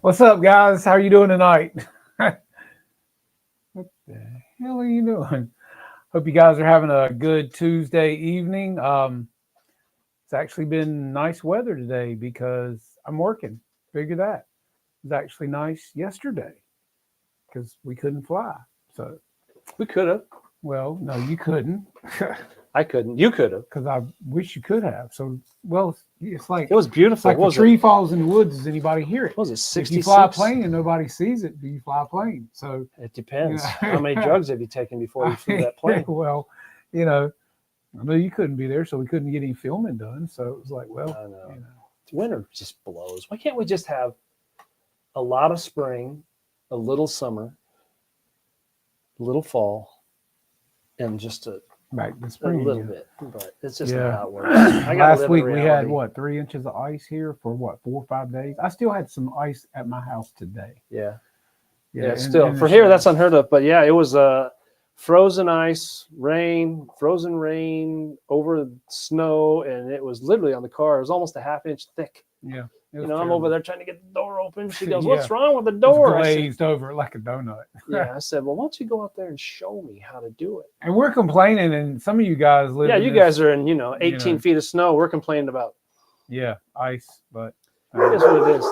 What's up, guys? How are you doing tonight? What the hell are you doing? Hope you guys are having a good Tuesday evening. It's actually been nice weather today because I'm working. Figure that. It was actually nice yesterday because we couldn't fly. So, We could have. well, no, you couldn't I couldn't. You could have. because I wish you could have. So, well, it's like It was beautiful. like What the was tree it? falls in the woods. Does anybody hear it? What was it? If you fly a 66? plane and nobody sees it, do you fly a plane? So, It depends. you How many know, drugs have you taken before you flew that plane? well, you know, I know you couldn't be there, so we couldn't get any filming done. So it was like, well, I know. you know, Winter just blows. Why can't we just have a lot of spring, a little summer, a little fall, and just back to a spring. little Yeah. bit? But it's just Yeah. not how it works. I gotta Last live week in we had reality. what 3 inches of ice here for what 4 or 5 days. I still had some ice at my house today. Yeah. Yeah, Yeah, in- still in the for here that's shade. unheard of. But yeah, it was frozen ice, rain, frozen rain over snow, and it was literally on the car. It was almost a half-inch thick. Yeah, it You was know, I'm terrible. over there trying to get the door open. She goes, Yeah. "What's wrong with the It's door?" I said, glazed over like a donut. "Yeah." I said, "Well, why don't you go out there and show me how to do it?" And we're complaining, and some of you guys live. Yeah, in you this, guys are in 18 know. feet of snow. We're complaining about. Yeah, ice, but It is what it is.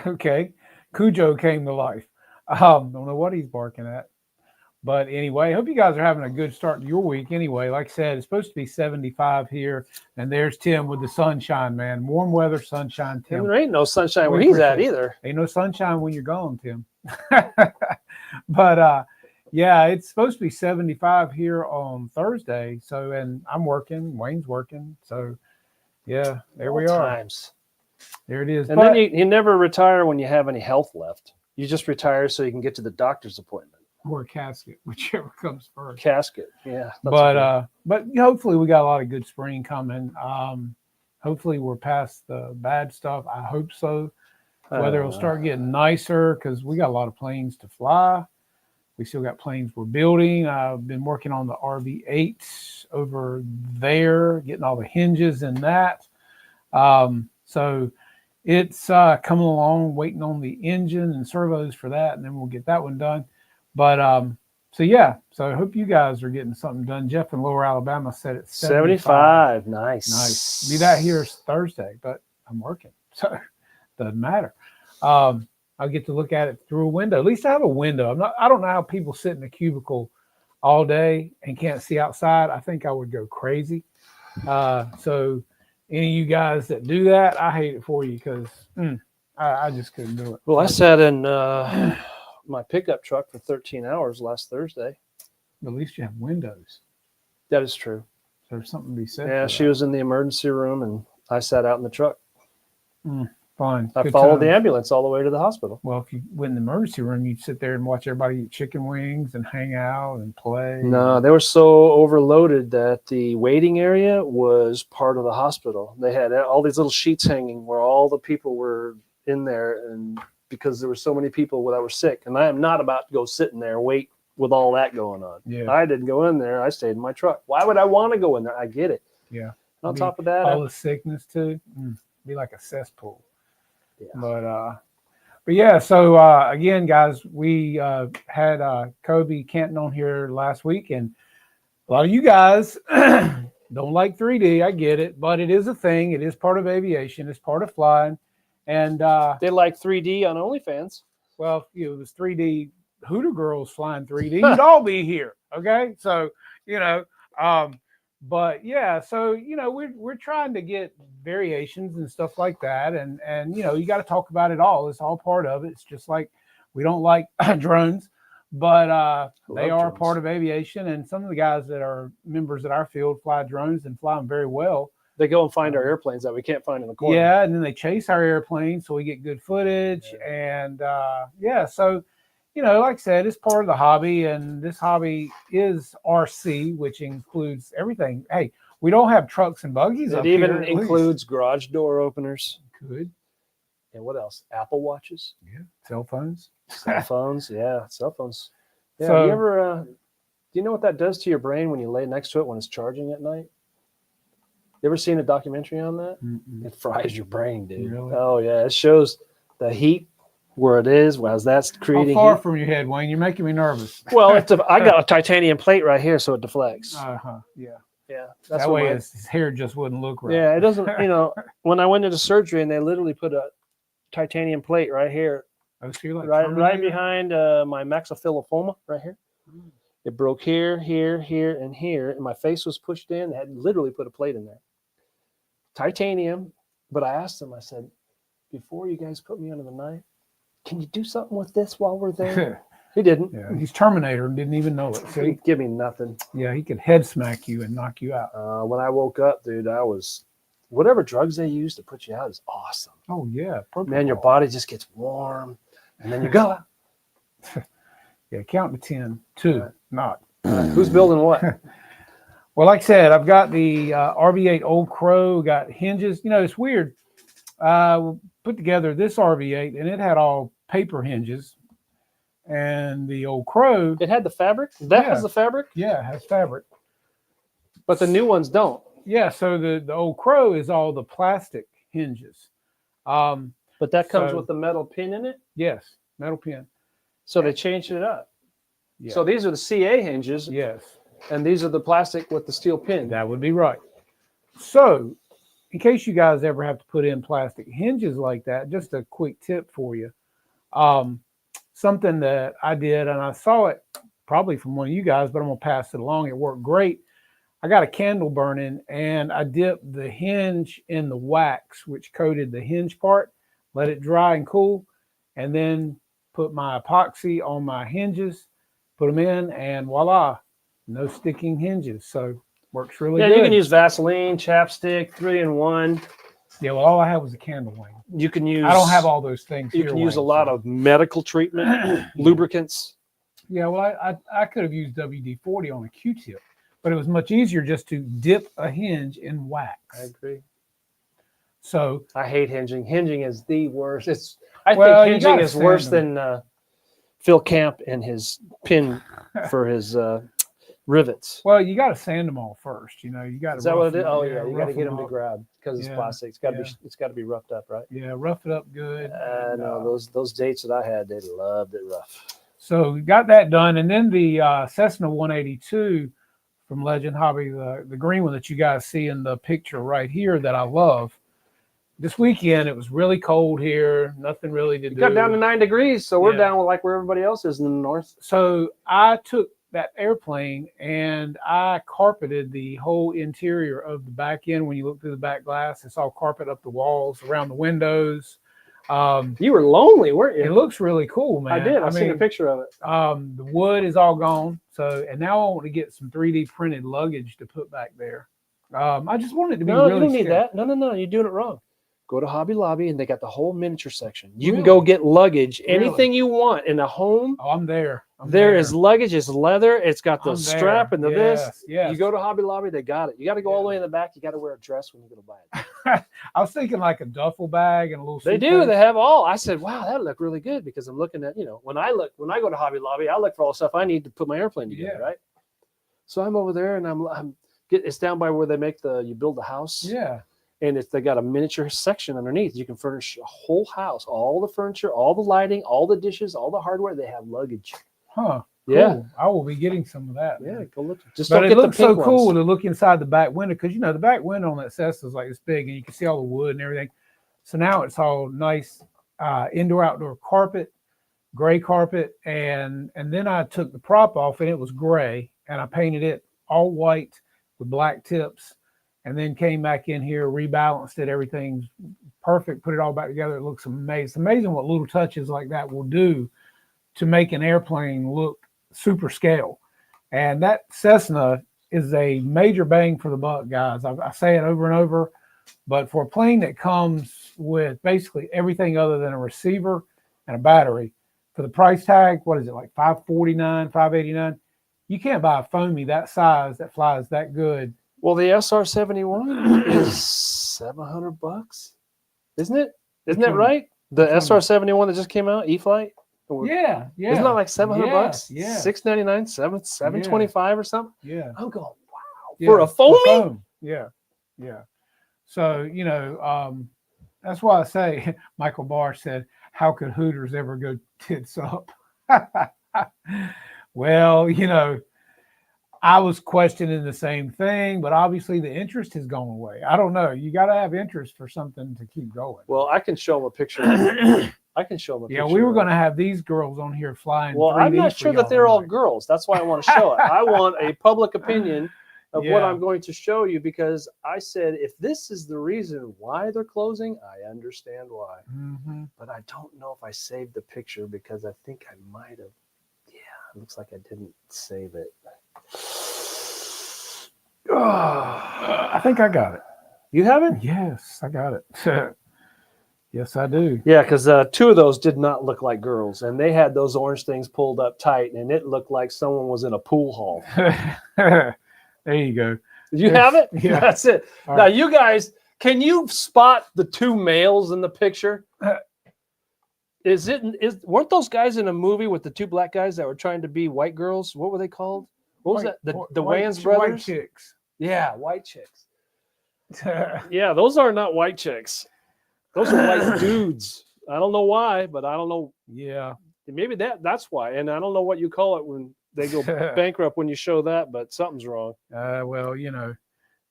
okay. Cujo came to life. Don't know what he's barking at. But anyway, hope you guys are having a good start to your week. Anyway, like I said, it's supposed to be 75 here. And there's Tim with the sunshine, man. Warm weather, sunshine, And Tim. there ain't no sunshine We where he's at appreciate it. either. Ain't no sunshine when you're gone, Tim. But yeah, it's supposed to be 75 here on Thursday. So, and I'm working, Wayne's working. So, yeah, there we All are. times. There it is. And But then you never retire when you have any health left. You just retire so you can get to the doctor's appointment. or a casket, whichever comes first. Casket. Yeah. But hopefully we got a lot of good spring coming. Hopefully we're past the bad stuff. I hope so. Weather will start getting nicer because we got a lot of planes to fly. We still got planes we're building. I've been working on the RV8s over there, getting all the hinges and that. So it's coming along, waiting on the engine and servos for that, and then we'll get that one done. But so yeah, so I hope you guys are getting something done. Jeff in Lower Alabama said it's 75. 75. Nice. Nice. Be that here Thursday, but I'm working, so doesn't matter. I'll get to look at it through a window. At least I have a window. I don't know how people sit in a cubicle all day and can't see outside. I think I would go crazy. So any of you guys that do that, I hate it for you because I just couldn't do it. Well, I sat in my pickup truck for 13 hours last Thursday. At least you have windows. That is true. So there's something to be said. Yeah, for she was in the emergency room, and I sat out in the truck. fine. I Good followed the times. ambulance all the way to the hospital. Well, if you went in the emergency room, you'd sit there and watch everybody eat chicken wings and hang out and play. No, they were so overloaded that the waiting area was part of the hospital. They had all these little sheets hanging where all the people were in there, and because there were so many people that were sick, and I am not about to go sit in there and wait with all that going on. Yeah. I didn't go in there. I stayed in my truck. Why would I want to go in there? I get it. Yeah. And on Be- top of that, all the sickness too. Be like a cesspool. Yeah. But yeah, so again, guys, we had Kobe Canton on here last week, and a lot of you guys don't like 3D. I get it, but it is a thing. It is part of aviation. It's part of flying, and they like 3D on OnlyFans. well, if it was 3D Hooter Girls flying 3D, you'd all be here. Okay, so but yeah, so we're trying to get variations and stuff like that, and you got to talk about it all. It's all part of it. It's just like we don't like drones, but they are drones. part of aviation, and some of the guys that are members at our field fly drones and fly them very well. They go and find our airplanes that we can't find in the corner. Yeah, and then they chase our airplanes so we get good footage, and so. Like I said, it's part of the hobby, and this hobby is RC, which includes everything. Hey, we don't have trucks and buggies. It up even here, at includes garage door openers. least. Good. And what else? Apple Watches, Yeah, cell phones. cell phones. Yeah, cell phones. Yeah. So- you ever? Do you know what that does to your brain when you lay next to it when it's charging at night? You ever seen a documentary on that? Mm-mm. It fries your brain, dude. Really? Oh yeah, it shows the heat where it is, as that's How creating far heat. from your head, Wayne? You're making me nervous. Well, I got a titanium plate right here, so it deflects. Yeah. Yeah, that's That what way my- his hair just wouldn't look right. Yeah, it doesn't. You know, when I went into surgery and they literally put a titanium plate right here, Oh, so you're like right Terminator? behind my maxillophiloma, right here. It broke here, here, here, and here, and my face was pushed in. They had literally put a plate in there, titanium. But I asked them, I said, before you guys put me under the knife, can you do something with this while we're there? He didn't. Yeah, he's Terminator and didn't even know it. He See? didn't give me nothing. Yeah, he could head smack you and knock you out. When I woke up, dude, I was whatever drugs they use to put you out is awesome. Oh yeah, Man, your body just gets warm, and then you go. Yeah, count to 10. 2, not. Who's building what? Well, like I said, I've got the RV8 Old Crow, got hinges. You know, it's weird. We put together this RV8, and it had all paper hinges. And the Old Crow, It had the fabric. That Yeah. has the fabric, yeah, has fabric. but the new ones don't. Yeah, so the Old Crow is all the plastic hinges. But that comes So- with the metal pin in it. Yes, metal pin. So they changed it up. Yeah. So these are the CA hinges, Yes, and these are the plastic with the steel pin. that would be right. So, in case you guys ever have to put in plastic hinges like that, just a quick tip for you. Something that I did, and I saw it probably from one of you guys, but I'm going to pass it along. It worked great. I got a candle burning, and I dipped the hinge in the wax, which coated the hinge part, let it dry and cool, and then put my epoxy on my hinges, put them in, and voila, no sticking hinges. So works really Yeah, good. you can use Vaseline, chapstick, 3-in-1. Yeah, well, all I had was a candle wing. You can use. I don't have all those things. You here, can use a Wayne, lot so- of medical treatment, lubricants. Yeah, well, I could have used WD-40 on a Q-tip, but it was much easier just to dip a hinge in wax. I agree. So I hate hinging. Hinging is the worst. I Well, you think hinging gotta is worse sand than Phil Camp and his pin for his rivets. well, you got to sand them all first. You know, you got to. Is that what it is? Oh yeah, you got to rough get them to up. grab because it's Yeah, plastic. It's got to yeah. be. It's got to be roughed up, right? Yeah, rough it up good. and, No, those dates that I had, they loved it rough. So we got that done, and then the Cessna 182 from Legend Hobby, the green one that you guys see in the picture right here that I love. This weekend it was really cold here, nothing really to It do. got down to 9 degrees, so we're Yeah. down with like where everybody else is in the north. So I took that airplane and I carpeted the whole interior of the back end. When you look through the back glass, it's all carpet up the walls, around the windows. You were lonely, weren't you? It looks really cool, man. I did. I've seen a mean, picture of it. the wood is all gone. So, and now I want to get some 3D printed luggage to put back there. I just want it to be No, really you don't need scale- that. No, you're doing it wrong. Go to Hobby Lobby and they got the whole miniature section. You can Really? go get luggage, Really? anything you want in a home. Oh, I'm there. There is luggage. It's leather. It's got the I'm strap there. and the this. Yes, yes. You go to Hobby Lobby, they got it. You got to go all the way in the back. You got to wear a dress when you go to buy it. I was thinking like a duffel bag and a little. They do. suitcase. They have all. I said, wow, that look really good because I'm looking at, when I go to Hobby Lobby, I look for all the stuff I need to put my airplane together, Yeah. right? So I'm over there and it's down by where they make you build the house. Yeah. And they got a miniature section underneath. You can furnish a whole house, all the furniture, all the lighting, all the dishes, all the hardware. They have luggage. Huh. Yeah. Cool. I will be getting some of that. Yeah, man. go look. Just But don't it get the looks so pink cool ones. to look inside the back window because the back window on that Cessna is like this big and you can see all the wood and everything. So now it's all nice indoor outdoor carpet, gray carpet, and then I took the prop off and it was gray and I painted it all white with black tips, and then came back in here, rebalanced it. Everything's perfect. Put it all back together. It looks amazing. It's amazing what little touches like that will do to make an airplane look super scale. And that Cessna is a major bang for the buck, guys. I say it over and over, but for a plane that comes with basically everything other than a receiver and a battery, for the price tag, what is it, like $549, $589? You can't buy a foamy that size that flies that good. Well, the SR-71 is $700, isn't it? Isn't Which that one? right? The Which one? SR-71 that just came out, E-Flight. Yeah, yeah. Isn't that like $700? Yeah, $699, $725 or something. yeah. I'm going Yeah, for a for foamy. foam. Yeah, yeah. So, that's why I say Michael Barr said, how could Hooters ever go tits up? Well, I was questioning the same thing, but obviously the interest has gone away. I don't know. You got to have interest for something to keep going. Well, I can show them a picture. I can show them a picture. Yeah, we were going to have these girls on here flying. Well, 3D I'm not for sure y'all that they're all tonight. girls. That's why I want to show it. I want a public opinion of what Yeah. I'm going to show you, because I said, if this is the reason why they're closing, I understand why. Mm-hmm. But I don't know if I saved the picture, because I think I might have. Yeah, it looks like I didn't save it. I think I got it. You haven't? Yes, I got it. Yes, I do. Yeah, because two of those did not look like girls, and they had those orange things pulled up tight, and it looked like someone was in a pool hall. There you go. Did you have it? Yeah. That's it. All Now, right. you guys, can you spot the two males in the picture? Weren't those guys in a movie with the two black guys that were trying to be white girls? What were they called? What was that? The Wayans brothers? White chicks. Yeah, white chicks. Yeah, those are not white chicks. Those are white dudes. I don't know why, but I don't know. Yeah. Maybe that's why. And I don't know what you call it when they go bankrupt when you show that, but something's wrong. Well,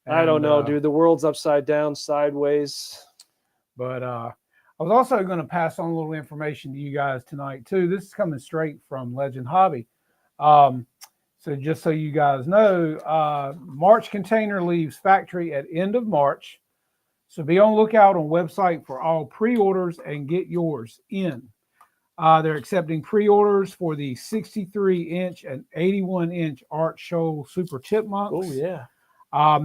I don't know, and, dude. The world's upside down, sideways. But I was also going to pass on a little information to you guys tonight too. This is coming straight from Legend Hobby. So just so you guys know, March container leaves factory at end of March. So be on lookout on website for all pre-orders and get yours in. They're accepting pre-orders for the 63-inch and 81-inch Art Shoal Super Chipmunks. Oh, yeah.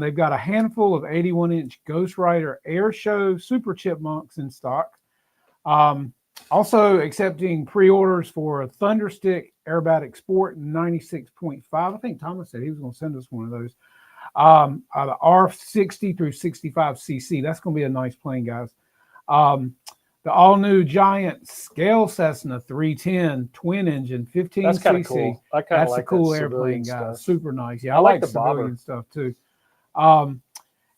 They've got a handful of 81-inch Ghost Rider Air Show Super Chipmunks in stock. Also accepting pre-orders for a Thunderstick Aerobatic Sport 96.5. I think Thomas said he was going to send us one of those. The R60 through 65cc. That's going to be a nice plane, guys. The all-new Giant Scale Cessna 310 twin engine 15cc. That's kind of cool. I kind of That's like a cool that airplane, stuff. guys. Super nice. Yeah, I like the civilian bobber stuff too.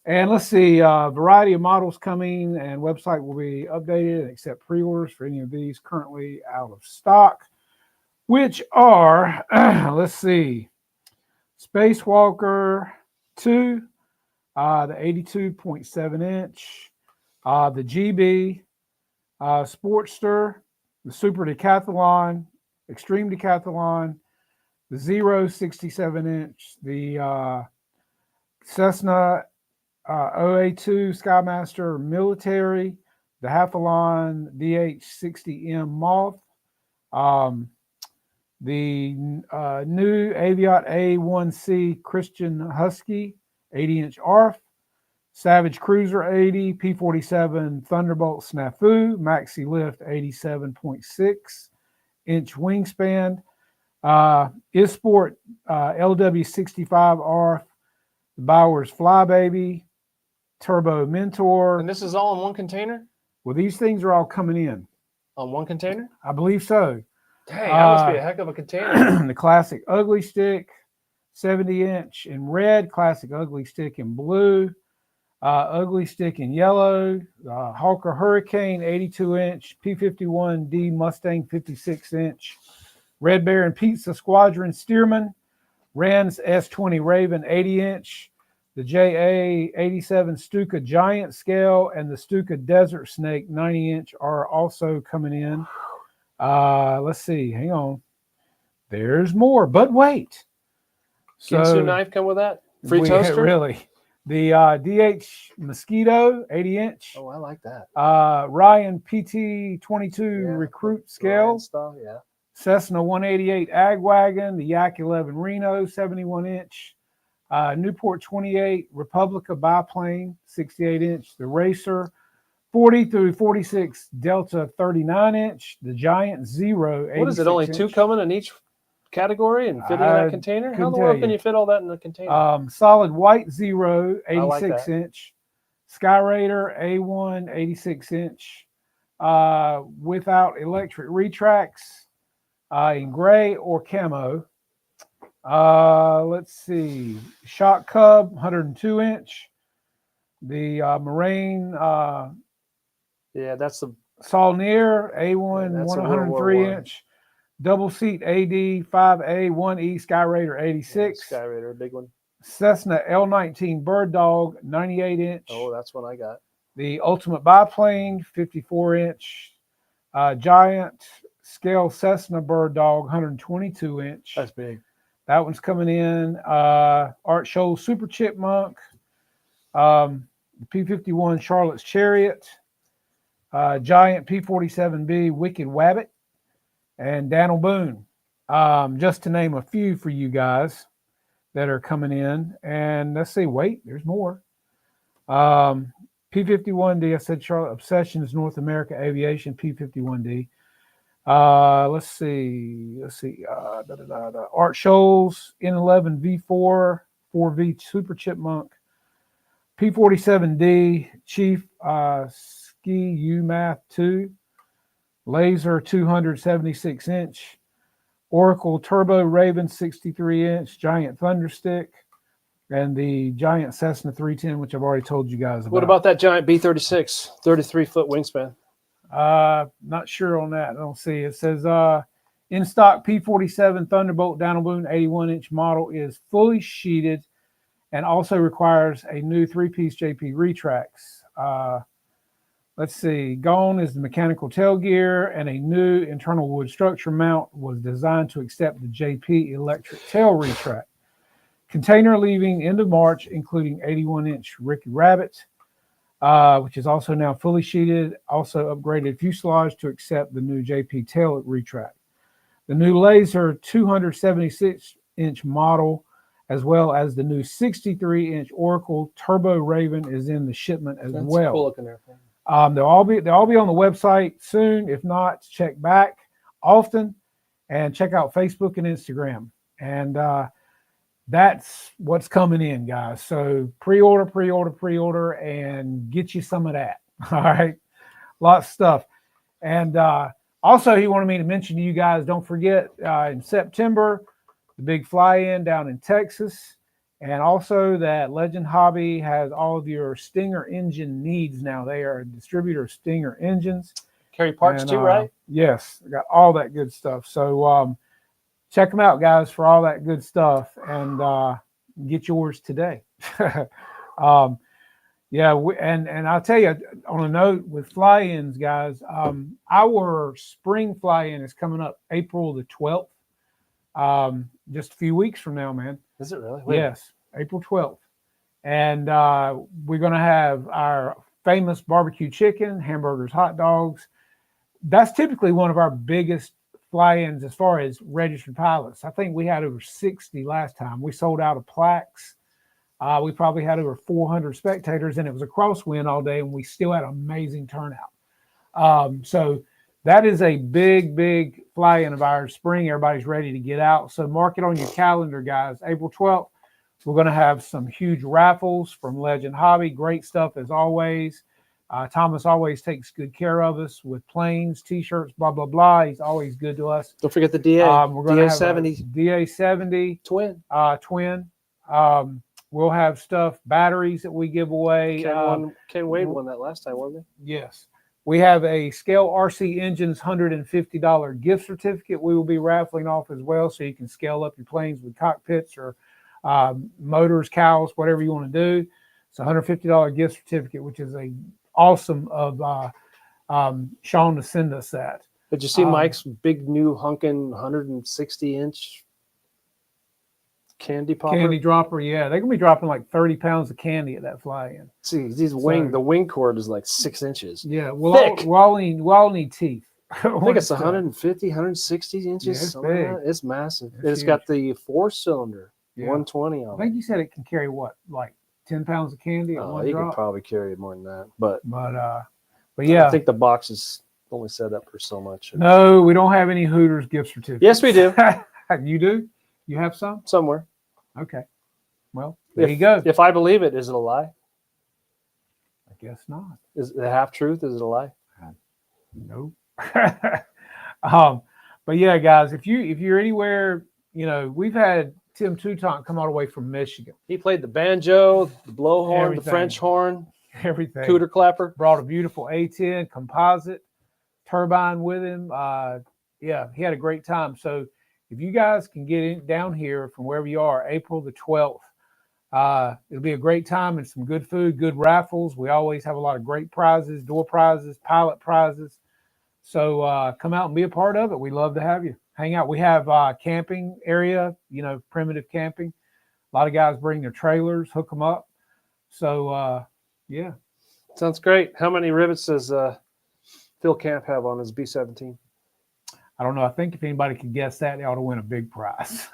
And let's see, variety of models coming, and website will be updated and accept pre-orders for any of these currently out of stock, which are, let's see, Spacewalker 2, the 82.7 inch, the GB, Sportster, the Super Decathlon, Extreme Decathlon, the Zero 67 inch, the Cessna OA2 Skymaster Military, the Hafalon DH60M Moth, the new Aviat A1C Christian Husky 80-inch ARF, Savage Cruiser 80, P47 Thunderbolt Snafu, Maxi Lift 87.6-inch wingspan, Isport LW65 ARF, the Bowers Flybaby, Turbo Mentor. And this is all in one container? Well, these things are all coming in. On one container? I believe so. Dang, that must be a heck of a container. The classic Ugly Stick, 70-inch in red, classic Ugly Stick in blue, Ugly Stick in yellow, Hawker Hurricane, 82-inch, P51D Mustang, 56-inch, Red Baron Pizza Squadron Stearman, Rand's S20 Raven, 80-inch, the JA87 Stuka Giant Scale, and the Stuka Desert Snake, 90-inch, are also coming in. Let's see. Hang on. There's more, but wait. Ginsu knife come with that? Free toaster? Really. The DH Mosquito, 80-inch. Oh, I like that. Ryan PT22 Recruit Scale. Stuff, yeah. Cessna 188 Ag Wagon. The Yak 11 Reno, 71-inch. Newport 28 Republica Biplane, 68-inch. The Racer 40 through 46 Delta 39-inch. The Giant Zero, 86-inch. What is it, only two coming in each category and fitting in that container? How in the world can you fit all that in the container? Solid White Zero, 86-inch. Like Sky Raider A1, 86-inch. Without electric retracts, in gray or camo. Let's see. Shock Cub, 102-inch. The Marine Yeah, that's the Saulnier A1 that's a World War 103 I. inch double seat AD 5A 1E Sky Raider 86. Sky Raider, a big one. Cessna L19 Bird Dog 98 inch. Oh, that's what I got. The Ultimate Biplane 54 inch. Giant Scale Cessna Bird Dog 122 inch. That's big. That one's coming in. Art Scholl Super Chipmunk. The P-51 Charlotte's Chariot. Giant P-47B Wicked Wabbit. And Daniel Boone. Just to name a few for you guys that are coming in. And let's see, wait, there's more. P-51D, I said Charlotte Obsessions, North America Aviation, P-51D. Let's see. Art Scholl's N11 V4, 4V Super Chipmunk, P-47D Chief Ski UMath 2, Laser 276 inch, Oracle Turbo Raven 63 inch, Giant Thunderstick, and the Giant Cessna 310, which I've already told you guys about. What about that Giant B-36, 33-foot wingspan? Not sure on that. I don't see. It says in stock P-47 Thunderbolt Daniel Boone 81 inch model is fully sheeted and also requires a new 3-piece JP retracts. Let's see. Gone is the mechanical tail gear, and a new internal wood structure mount was designed to accept the JP electric tail retract. Container leaving end of March, including 81 inch Ricky Rabbit, which is also now fully sheeted, also upgraded fuselage to accept the new JP tail retract. The new Laser 276 inch model, as well as the new 63 inch Oracle Turbo Raven, is in the shipment as well. That's cool looking airplane. They'll all be on the website soon. If not, check back often and check out Facebook and Instagram. And that's what's coming in, guys. So pre-order, and get you some of that. All right. Lots of stuff. And also, he wanted me to mention to you guys, don't forget, in September, the big fly-in down in Texas. And also that Legend Hobby has all of your Stinger engine needs now. They are a distributor of Stinger engines. Carry parts too, right? Yes. Got all that good stuff. So, check them out, guys, for all that good stuff, and get yours today. Yeah, and I'll tell you, on a note with fly-ins, guys, our spring fly-in is coming up April the 12th, just a few weeks from now, man. Is it really? Yes, April 12th. And we're going to have our famous barbecue chicken, hamburgers, hot dogs. That's typically one of our biggest fly-ins as far as registered pilots. I think we had over 60 last time. We sold out of plaques. We probably had over 400 spectators, and it was a crosswind all day, and we still had amazing turnout. So that is a big fly-in of our spring. Everybody's ready to get out. So mark it on your calendar, guys. April 12th, we're going to have some huge raffles from Legend Hobby. Great stuff as always. Thomas always takes good care of us with planes, T-shirts, blah, blah, blah. He's always good to us. Don't forget the DA. We're going to have DA-70. DA-70 Twin. Twin. We'll have stuff, batteries that we give away. Ken Wade won that last time, wasn't he? Yes. We have a Scale RC Engines $150 gift certificate we will be raffling off as well, so you can scale up your planes with cockpits or motors, cows, whatever you want to do. It's a $150 gift certificate, which is awesome of Sean to send us that. Did you see Mike's big new hunkin' 160-inch candy popper? Candy dropper, yeah. They're going to be dropping like 30 pounds of candy at that fly-in. See, the wing cord is like 6 inches. Yeah, we'll all need teeth. I think it's 150, 160 inches. Yeah, it's something like big. that. It's massive. It's It's got the 4-cylinder, Yeah. 120 I on think it. you said it can carry what, like 10 pounds of candy at Oh, one you drop? could probably carry more than that. But yeah. I think the box is only set up for so much. No, we don't have any Hooters gift certificates. Yes, we do. You do? You have some? Somewhere. Okay. Well, there you go. If I believe it, is it a lie? I guess not. Is it a half truth? Is it a lie? Nope. But yeah, guys, if you're anywhere, we've had Tim Toutant come all the way from Michigan. He played the banjo, the blowhorn, Everything. the French horn, Everything. cooter clapper. Brought a beautiful A10 composite turbine with him. Yeah, he had a great time. So if you guys can get down here from wherever you are, April the 12th, it'll be a great time and some good food, good raffles. We always have a lot of great prizes, door prizes, pilot prizes. So come out and be a part of it. We love to have you. Hang out. We have camping area, primitive camping. A lot of guys bring their trailers, hook them up. So, yeah. Sounds great. How many rivets does Phil Camp have on his B-17? I don't know. I think if anybody could guess that, they ought to win a big prize.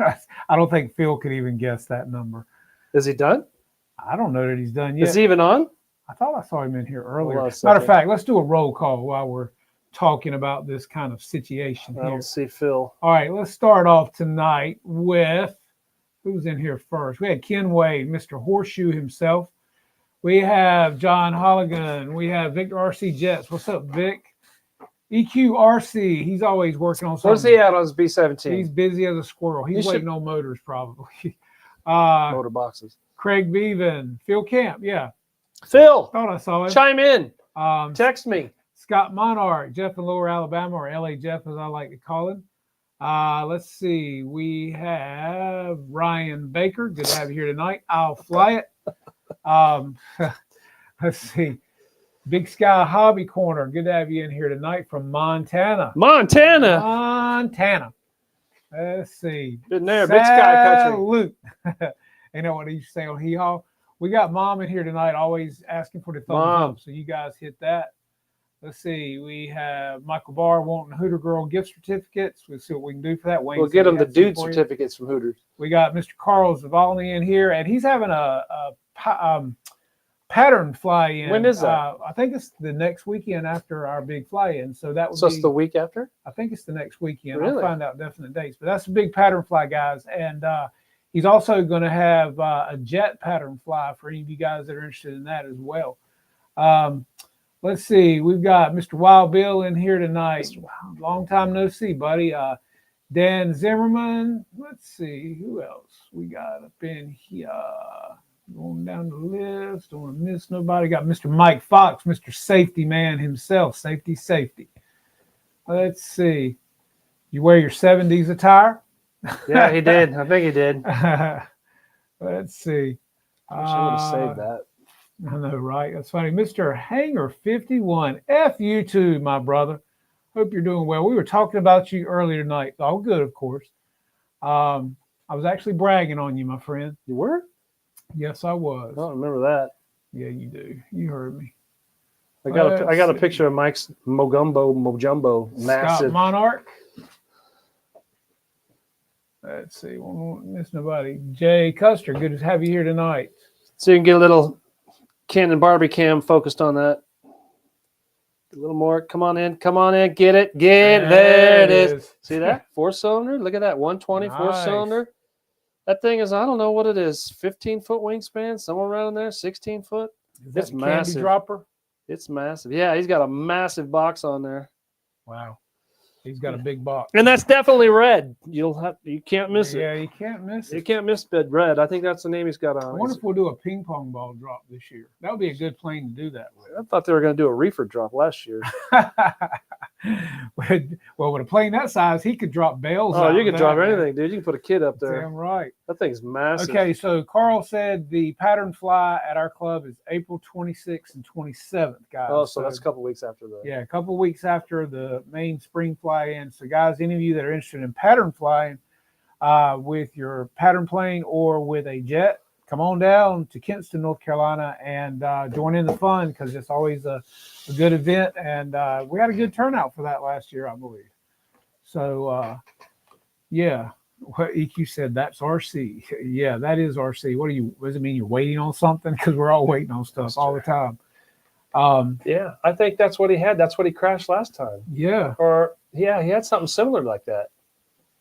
I don't think Phil could even guess that number. Is he done? I don't know that he's done yet. Is he even on? I thought I saw him in here earlier. Hold on a Matter of second. fact, let's do a roll call while we're talking about this kind of situation I here. don't see Phil. All right, let's start off tonight with who's in here first. We had Ken Wade, Mr. Horseshoe himself. We have John Holligan. We have Victor RC Jets. What's up, Vic? EQRC. He's always working on something. Where's he at on his B-17? He's busy as a squirrel. He's You should- waiting on motors probably. Motor boxes. Craig Beaven, Phil Camp. Yeah, Phil, thought I saw him. chime in. Um, Text me. Scott Monarch, Jeff in Lower Alabama, or LA Jeff as I like to call him. Let's see. We have Ryan Baker. Good to have you here tonight. I'll fly it. Let's see. Big Sky Hobby Corner. Good to have you in here tonight from Montana. Montana. Montana. Let's see. Been there. Big Sky Country. Salute. You know what he used to say on Hee Haw? We got Mom in here tonight, always asking for the thumbs Mom. up. So you guys hit that. Let's see. We have Michael Barr wanting Hooter Girl gift certificates. We'll see what we can do for that. Wayne We'll said get he him the had some dude for you. certificates from Hooters. We got Mr. Carl Zavalny in here, and he's having a pattern fly-in. When is that? I think it's the next weekend after our big fly-in. So that would So be it's the week after? I think it's the next weekend. Really? I'll find out definite dates. But that's a big pattern fly, guys. And he's also going to have a jet pattern fly for any of you guys that are interested in that as well. Let's see. We've got Mr. Wild Bill in here tonight. Long time no see, buddy. Dan Zimmerman. Let's see. Who else we got up in here? Going down the list. Don't want to miss nobody. Got Mr. Mike Fox, Mr. Safety Man himself. Safety. Let's see. You wear your 70s attire? Yeah, he did. I think he did. Let's see. I wish I would have saved that. I know, right? That's funny. Mr. Hanger 51. F you too, my brother. Hope you're doing well. We were talking about you earlier tonight. All good, of course. I was actually bragging on you, my friend. You were? Yes, I was. I don't remember that. Yeah, you do. You heard me. I got a Let's picture of Mike's Mojumbo, Scott massive. Monarch. Let's see. Won't miss nobody. Jay Custer. Good to have you here tonight. So you can get a little Canon Barbie cam focused on that. A little more. Come on in. Get it. There it is. See that? 4-cylinder. Look at that. 120 Nice. 4-cylinder. That thing is, I don't know what it is. 15-foot wingspan, somewhere around there. 16 foot. Is that It's a candy massive. dropper? It's massive. Yeah, he's got a massive box on there. Wow. He's got a big box. And that's definitely red. You can't miss it. Yeah, you can't miss You it. can't miss bed red. I think that's the name he's got I on. wonder if we'll do a ping pong ball drop this year. That would be a good plane to do that with. I thought they were going to do a reefer drop last year. Well, with a plane that size, he could drop bales. Oh, out you of can that, drop man. anything, dude. You can put a kid up there. Damn right. That thing's massive. Okay, so Carl said the pattern fly at our club is April 26th and 27th, guys. Oh, so that's a couple weeks after that. Yeah, a couple weeks after the main spring fly-in. So, guys, any of you that are interested in pattern flying with your pattern plane or with a jet, come on down to Kinston, North Carolina, and join in the fun because it's always a good event. And we had a good turnout for that last year, I believe. So, yeah, what EQ said, that's RC. Yeah, that is RC. What does it mean? You're waiting on something? Because we're all waiting on stuff all the time. Yeah, I think that's what he had. That's what he crashed last time. Yeah. Or, yeah, he had something similar like that.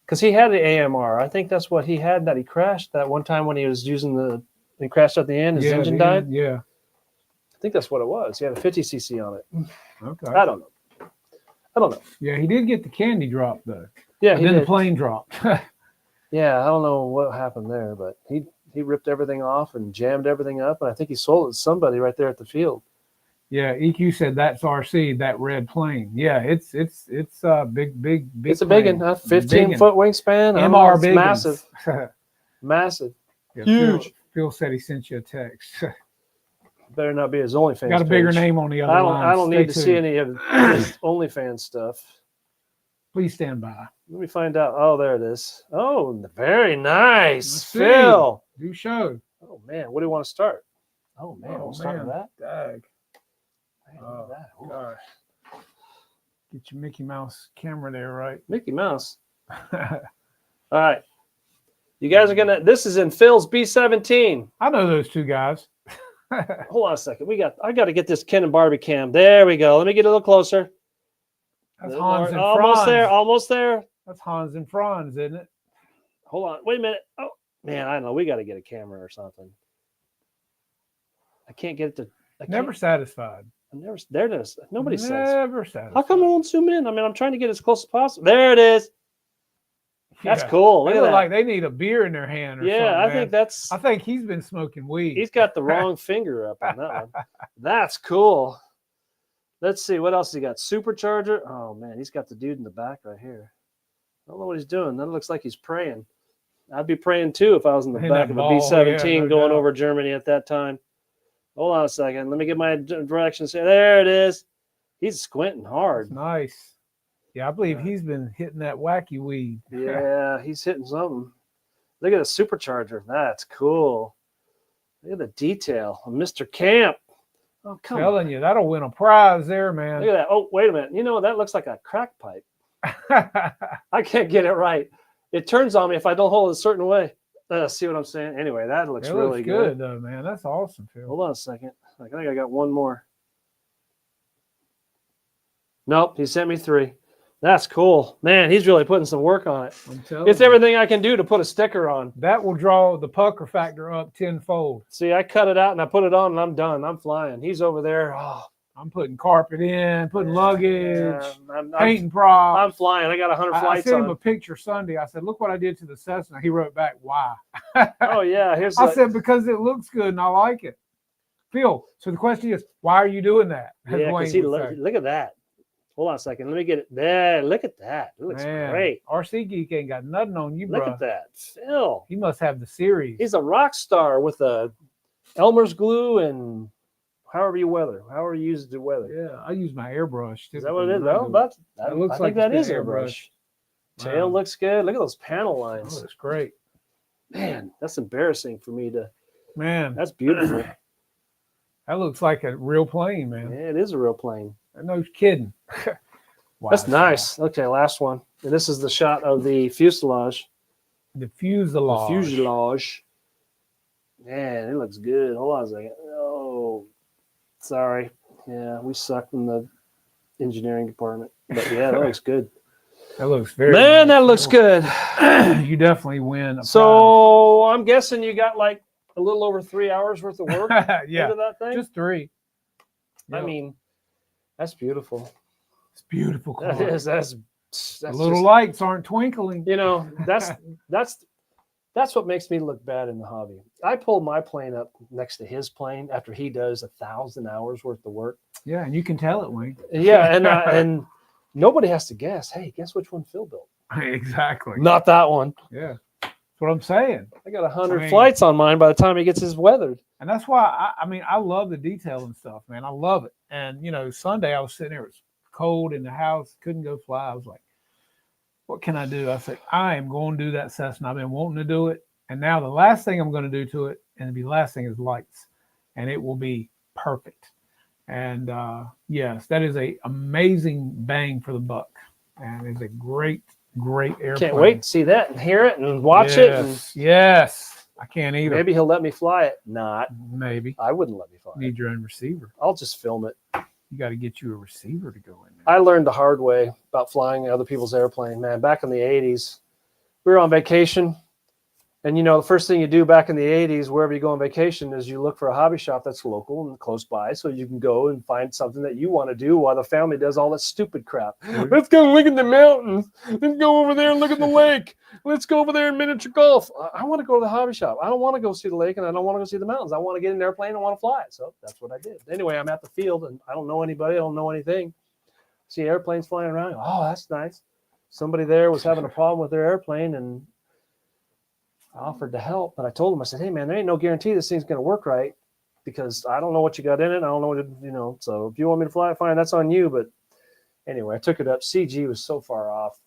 Because he had the AMR. I think that's what he had that he crashed that one time when he was using he crashed at the end. His engine died. Yeah. I think that's what it was. He had a 50cc on it. Okay. I don't know. Yeah, he did get the candy drop though. Yeah, And he then did. the plane dropped. Yeah, I don't know what happened there, but he ripped everything off and jammed everything up, and I think he sold it to somebody right there at the field. Yeah, EQ said that's RC, that red plane. Yeah, it's big. It's a big plane. one, 15-foot wingspan. I don't know, MR it's big. massive, massive, Yeah, huge. Phil said he sent you a text. Better not be his OnlyFans. Got a bigger page. name on the other line. I don't Stay need to see tuned. any of his OnlyFans stuff. Please stand by. Let me find out. Oh, there it is. Oh, very nice, Let's see. Phil. Do show. Oh man, what do you want to start? Oh man, Oh, we'll start with man. that. Dag. Man, look at that. Ooh. Gosh. Get your Mickey Mouse camera there, right? Mickey Mouse. All right, you guys are gonna. This is in Phil's B17. I know those two guys. Hold on a second. I got to get this Ken and Barbie cam. There we go. Let me get a little closer. That's Hans and almost Franz. there. Almost there. That's Hans and Franz, isn't it? Hold on. Wait a minute. Oh man, I don't know. We got to get a camera or something. I can't get it to. Never satisfied. I'm never. There it is. Nobody says. Never satisfied. How come I won't zoom in? I mean, I'm trying to get as close as possible. There it is. That's Yeah. cool. Look They at look that. like they need a beer in their hand or Yeah, I something. think man. that's. I think he's been smoking weed. He's got the wrong finger up on that one. That's cool. Let's see what else he got. Supercharger. Oh man, he's got the dude in the back right here. I don't know what he's doing. That looks like he's praying. I'd be praying too if I was in the In back that of a ball, B-17 yeah, no going doubt. over Germany at that time. Hold on a second. Let me get my directions here. There it is. He's squinting hard. That's nice. Yeah, I believe he's been hitting that wacky weed. Yeah, he's hitting something. Look at the supercharger. That's cool. Look at the detail. Mr. Camp. Oh, come on. Telling you, that'll win a prize there, man. Look at that. Oh, wait a minute. You know, that looks like a crack pipe. I can't get it right. It turns on me if I don't hold it a certain way. See what I'm saying? Anyway, that looks It really looks good. though, man. That's awesome, Phil. Hold on a second. I think I got one more. Nope, he sent me 3. That's cool. Man, he's really putting some work on it. I'm telling It's you. everything I can do to put a sticker on. That will draw the pucker factor up tenfold. See, I cut it out and I put it on and I'm done. I'm flying. He's over there. Oh, I'm putting carpet in, putting luggage, yeah, I'm painting props. I'm flying. I got 100 I flights sent him a on. picture Sunday. I said, "Look what I did to the Cessna." He wrote back, "Why?" Oh yeah, here's. I said, "Because it looks good and I like it." Phil, so the question is, why are you doing that? As yeah, Wayne because he would say. look at that. Hold on a second. Let me get it there. Look at that. It looks Man, great. RC Geek ain't got nothing on you, Look bro. at that, Phil. He must have the series. He's a rock star with a Elmer's glue and however you use it to weather. Yeah, I use my airbrush. Is that what it is? typically when I No, do but It looks I like think that it's is been airbrush. airbrushed. Tail Wow. looks good. Look at those panel Oh, lines. that's great, Man, that's embarrassing for me to. man. That's beautiful. That looks like a real plane, man. Yeah, it is a real plane. No kidding. Wow, That's nice. Okay, last one. And this is the shot of the fuselage. The fuselage. The fuselage. Man, it looks good. Hold on a second. Oh, sorry. Yeah, we suck in the engineering department. But yeah, that looks good. That looks very. Man, nice. that looks good. You definitely win. A So I'm guessing you got like a little over 3 hours worth of work prize. yeah, into that thing. just 3. I Yep. mean, that's beautiful. It's beautiful. That Car. is. That's The little just- lights aren't twinkling. You know, that's what makes me look bad in the hobby. I pull my plane up next to his plane after he does 1,000 hours worth of work. Yeah, and you can tell it, Wayne. Yeah, and nobody has to guess. Hey, guess which one Phil built? Exactly. Not that one. Yeah, that's what I'm saying. I got 100 I mean- flights on mine by the time he gets his weathered. And that's why I mean I love the detail and stuff, man. I love it. And Sunday I was sitting there, it was cold in the house, couldn't go fly. I was like, what can I do? I said, I am going to do that Cessna. I've been wanting to do it. And now the last thing I'm going to do to it, and the last thing is lights. And it will be perfect. And yes, that is a amazing bang for the buck. And it's a great airplane. Can't wait to see that and hear it and watch it. And Yes. I can't either. maybe he'll let me fly it. Not. Maybe. I wouldn't let me fly it. Need your own receiver. I'll just film it. You got to get you a receiver to go in there. I learned the hard way about flying other people's airplane. Man, back in the 80s, we were on vacation And the first thing you do back in the 80s, wherever you go on vacation, is you look for a hobby shop that's local and close by, so you can go and find something that you want to do while the family does all that stupid crap. Let's go look at the mountains. Let's go over there and look at the lake. Let's go over there and miniature golf. I want to go to the hobby shop. I don't want to go see the lake, and I don't want to go see the mountains. I want to get in an airplane and want to fly. So that's what I did. Anyway, I'm at the field, and I don't know anybody. I don't know anything. See airplanes flying around. Oh, that's nice. Somebody there was having a problem with their airplane, and I offered to help, but I told him, I said, hey, man, there ain't no guarantee this thing's going to work right because I don't know what you got in it. I don't know what so if you want me to fly it, fine, that's on you. But anyway, I took it up. CG was so far off.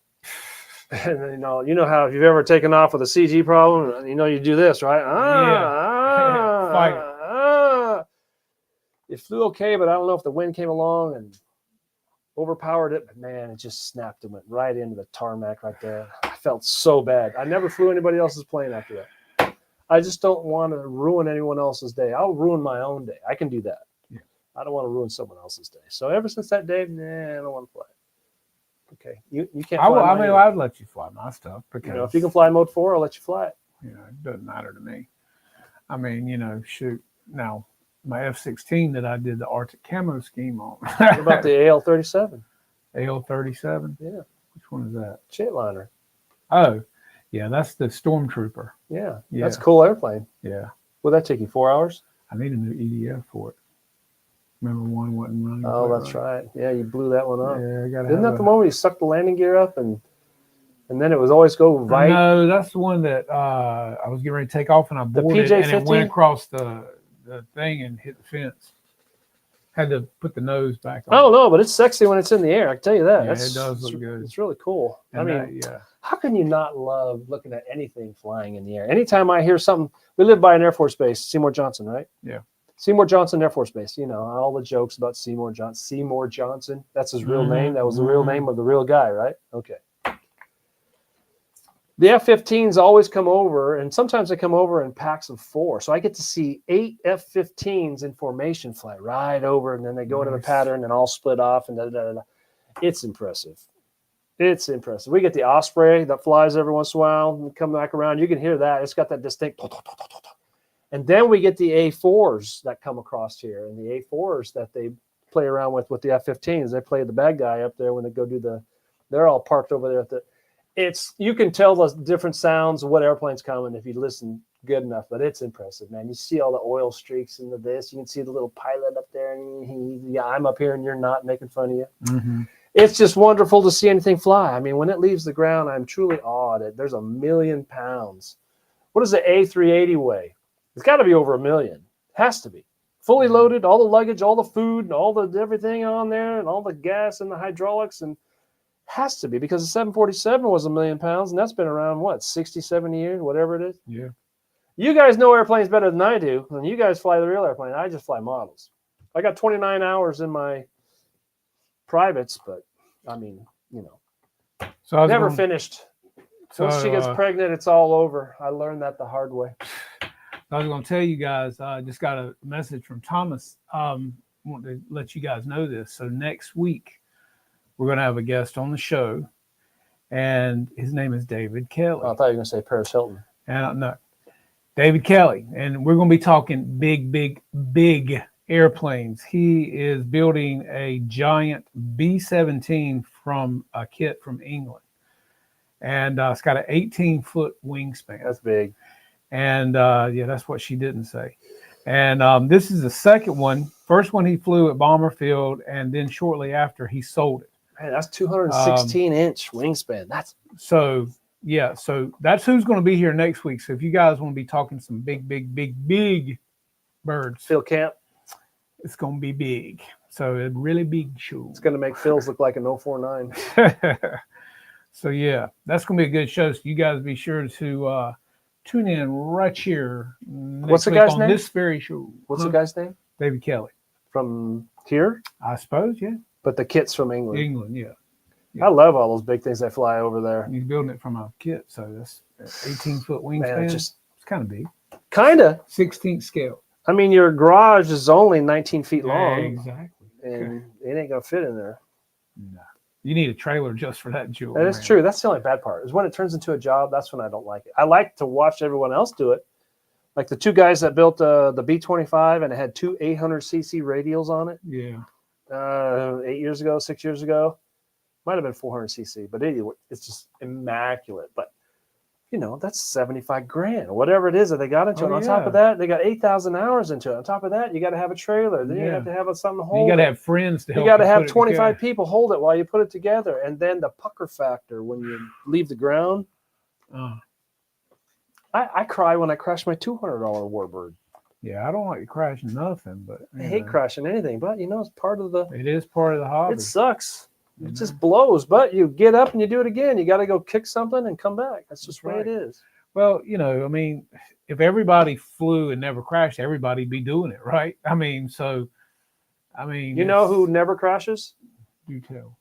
And you know how if you've ever taken off with a CG problem, you do this, right? It flew okay, but I don't know if the wind came along and overpowered it, but man, it just snapped and went right into the tarmac right there. I felt so bad. I never flew anybody else's plane after that. I just don't want to ruin anyone else's day. I'll ruin my own day. I can do that. Yeah. I don't want to ruin someone else's day. So ever since that day, I don't want to fly. Okay, you can't. I'd let you fly my stuff because if you can fly Mode 4, I'll let you fly it. It doesn't matter to me. I mean, shoot. Now, my F-16 that I did the Arctic camo scheme on. What about the AL-37? AL-37? Yeah. Which one is that? Chitliner. Oh, yeah, that's the Stormtrooper. Yeah, that's a cool airplane. Yeah. Will that take you 4 hours? I need a new EDF for it. Remember one wasn't running? Oh, that's right. Yeah, you blew that one up. Yeah, I got. Isn't that the one where you sucked the landing gear up and then it was always go right? No, that's the one that I was getting ready to take off and I boarded and it went across the thing and hit the fence. Had to put the nose back on. Oh no, but it's sexy when it's in the air. I can tell you that. Yeah, it does look good. It's really cool. And how can you not love looking at anything flying in the air? Anytime I hear something, we live by an Air Force base, Seymour Johnson, right? Yeah. Seymour Johnson Air Force Base. All the jokes about Seymour Johnson. Seymour Johnson. That's his real name. That was the real name of the real guy, right? Okay. The F-15s always come over, and sometimes they come over in packs of 4. So I get to see 8 F-15s in formation fly right over, and then they go into the pattern and all split off. And It's impressive. It's impressive. We get the Osprey that flies every once in a while and come back around. You can hear that. It's got that distinct. And then we get the A4s that come across here, and the A4s that they play around with the F-15s. They play the bad guy up there when they go do they're all parked over there at you can tell the different sounds of what airplane's coming if you listen good enough, but it's impressive, man. You see all the oil streaks into this. You can see the little pilot up there, and I'm up here and you're not, making fun of you. Mm-hmm. It's just wonderful to see anything fly. I mean, when it leaves the ground, I'm truly awed. There's 1 million pounds. What does the A380 weigh? It's got to be over 1 million. Has to be. Fully loaded, all the luggage, all the food, and all the everything on there, and all the gas and the hydraulics, and has to be, because the 747 was 1 million pounds, and that's been around, 60, 70 years, whatever it is? Yeah. You guys know airplanes better than I do, and you guys fly the real airplane. I just fly models. I got 29 hours in my privates, but, I mean, So I never finished. Once she gets pregnant, it's all over. I learned that the hard way. I was going to tell you guys, I just got a message from Thomas. I want to let you guys know this. So next week, we're going to have a guest on the show, and his name is David Kelly. Oh, I thought you were going to say Paris Hilton. And no, David Kelly. And we're going to be talking big airplanes. He is building a giant B-17 from a kit from England. And it's got an 18-foot wingspan. That's big. And that's what she didn't say. And this is the second one. First one he flew at Bomber Field, and then shortly after he sold it. Man, that's 216-inch wingspan. So that's who's going to be here next week. So if you guys want to be talking some big birds, Phil Camp, it's going to be big. So a really big show. It's going to make Phil's look like an 049. So that's going to be a good show. So you guys be sure to tune in right here. What's the guy's name? This very show. What's the guy's name? David Kelly. From here? I suppose, yeah. But the kit's from England. England, yeah. I love all those big things that fly over there. He's building it from a kit, so that's 18-foot wingspan. Man, it's kind of big. Kind of. 16th scale. I mean, your garage is only 19 feet long. Exactly. And it ain't going to fit in there. No. You need a trailer just for that jewel. That is true. That's the only bad part is when it turns into a job. That's when I don't like it. I like to watch everyone else do it. Like the two guys that built the B-25 and it had two 800cc radials on it Yeah. 8 years ago, 6 years ago. Might have been 400cc, but anyway, it's just immaculate. But you know, that's 75 grand or whatever it is that they got into it. On top of that, they got 8,000 hours into it. On top of that, you got to have a trailer. Then you have to have something to hold. You got to it. have friends to help. You got to have put it 25 together. people hold it while you put it together. And then the pucker factor when you leave the ground. I cry when I crash my $200 Warbird. Yeah, I don't like to crash nothing, but I hate crashing anything, but you know, it's part of the. It is part of the hobby. It sucks. It just blows, but you get up and you do it again. You got to go kick something and come back. That's just the way it is. Well, you know, I mean, if everybody flew and never crashed, everybody'd be doing it, right? I mean, you know who never crashes? You tell.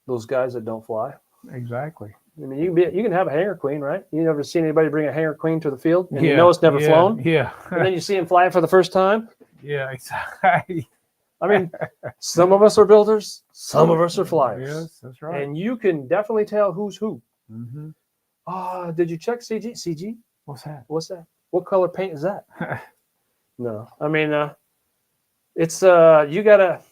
Those guys that don't fly. Exactly. I mean, you can have a Hangar Queen, right? You never seen anybody bring a Hangar Queen to the field, and you know it's never flown. Yeah. And then you see him flying for the first time. Yeah, exactly. I mean, some of us are builders, some of us are flyers. Yes, that's right. And you can definitely tell who's who. Mm-hmm. Did you check CG? CG? What's that? What's that? What color paint is that? No, I mean, it's you gotta.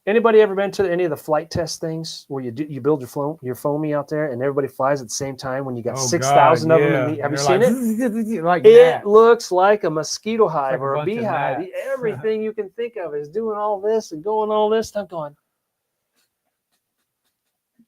Anybody ever been to any of the flight test things where you build your foamy out there and everybody flies at the same time when you got 6,000 of them? Have you seen it? Like It looks like a mosquito hive like a or a bunch of beehive. gnats. Everything you can think of is doing all this and going all this. I'm going.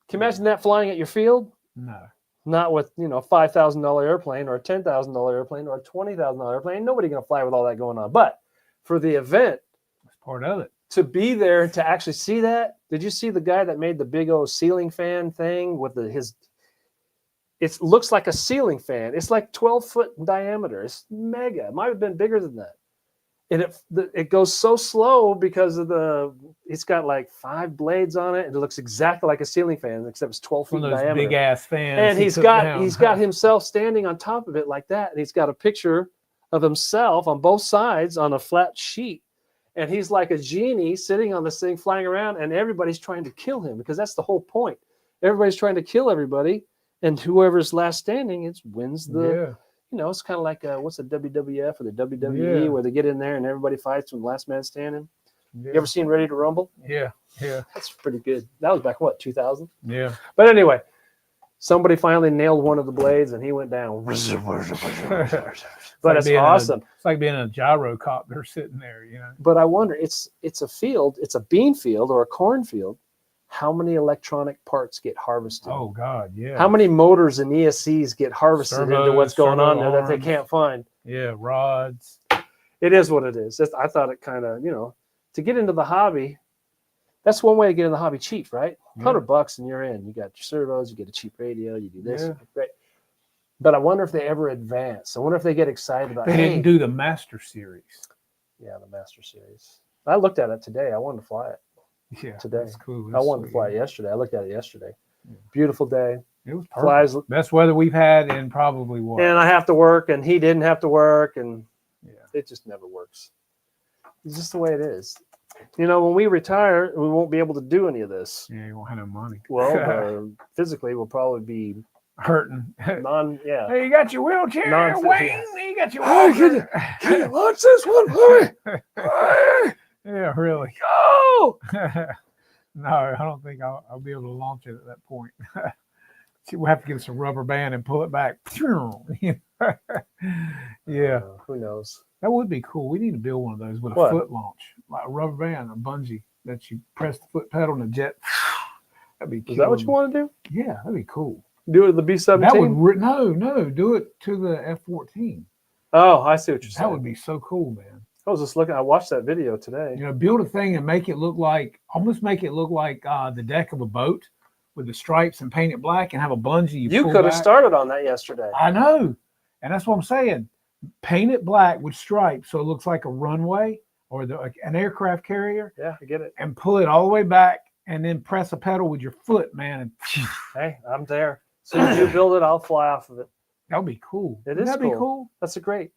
Can you imagine that flying at your field? No. Not with a $5,000 airplane or a $10,000 airplane or a $20,000 airplane. Nobody gonna fly with all that going on. But for the event, That's part of it. to be there and to actually see that. Did you see the guy that made the big old ceiling fan thing with it looks like a ceiling fan. It's like 12 foot in diameter. It's mega. It might have been bigger than that. And it goes so slow because of it's got like 5 blades on it. And it looks exactly like a ceiling fan, except it's 12 feet One in of those diameter. big ass fans. And he's got himself standing on top of it like that. And he's got a picture of himself on both sides on a flat sheet. And he's like a genie sitting on this thing flying around, and everybody's trying to kill him because that's the whole point. Everybody's trying to kill everybody, and whoever's last standing wins the. Yeah. It's kind of like what's the WWF or the WWE where they get in there and everybody fights with the last man standing. Yeah. You ever seen Ready to Rumble? Yeah. Yeah. That's pretty good. That was back 2000. Yeah. But anyway, somebody finally nailed one of the blades and he went down. But it's awesome. It's like being in a gyrocopter sitting there, But I wonder, it's a field, it's a bean field or a corn field. How many electronic parts get harvested? Oh God, yeah. How many motors and ESCs get harvested into what's going on there that they can't find? Yeah, rods. It is what it is. I thought it kind of, to get into the hobby, that's one way to get in the hobby cheap, right? $100 and you're in. You got your servos, you get a cheap radio, you do this, great. But I wonder if they ever advance. I wonder if they get excited about. They didn't do the Master Series. Yeah, the Master Series. I looked at it today. I wanted to fly it. Yeah, today. That's cool. I wanted to fly it yesterday. I looked at it yesterday. Beautiful day. It was perfect. Flies. Best weather we've had in probably what? And I have to work, and he didn't have to work, and it just never works. It's just the way it is. When we retire, we won't be able to do any of this. Yeah, you won't have no money. Well, physically, we'll probably be hurting. Hey, you got your wheelchair, Wayne. You got your wheelchair. Can you launch this one for me? Yeah, really. Go! No, I don't think I'll be able to launch it at that point. We'll have to get us a rubber band and pull it back. Yeah. Who knows? That would be cool. We need to build one of those with a foot launch, like a rubber band, a bungee that you press the foot pedal and the jet. That'd be cool. Is that what you want to do? Yeah, that'd be cool. Do it to the B-17? That would no, do it to the F-14. Oh, I see what you're saying. That would be so cool, man. I was just looking. I watched that video today. Build a thing and make it look like the deck of a boat with the stripes and paint it black and have a bungee. You could have started on that yesterday. I know, and that's what I'm saying. Paint it black with stripes so it looks like a runway or an aircraft carrier. Yeah, I get it. And pull it all the way back and then press a pedal with your foot, man. And hey, I'm there. So as you build it, I'll fly off of it. That would be cool. That'd be cool. That's great.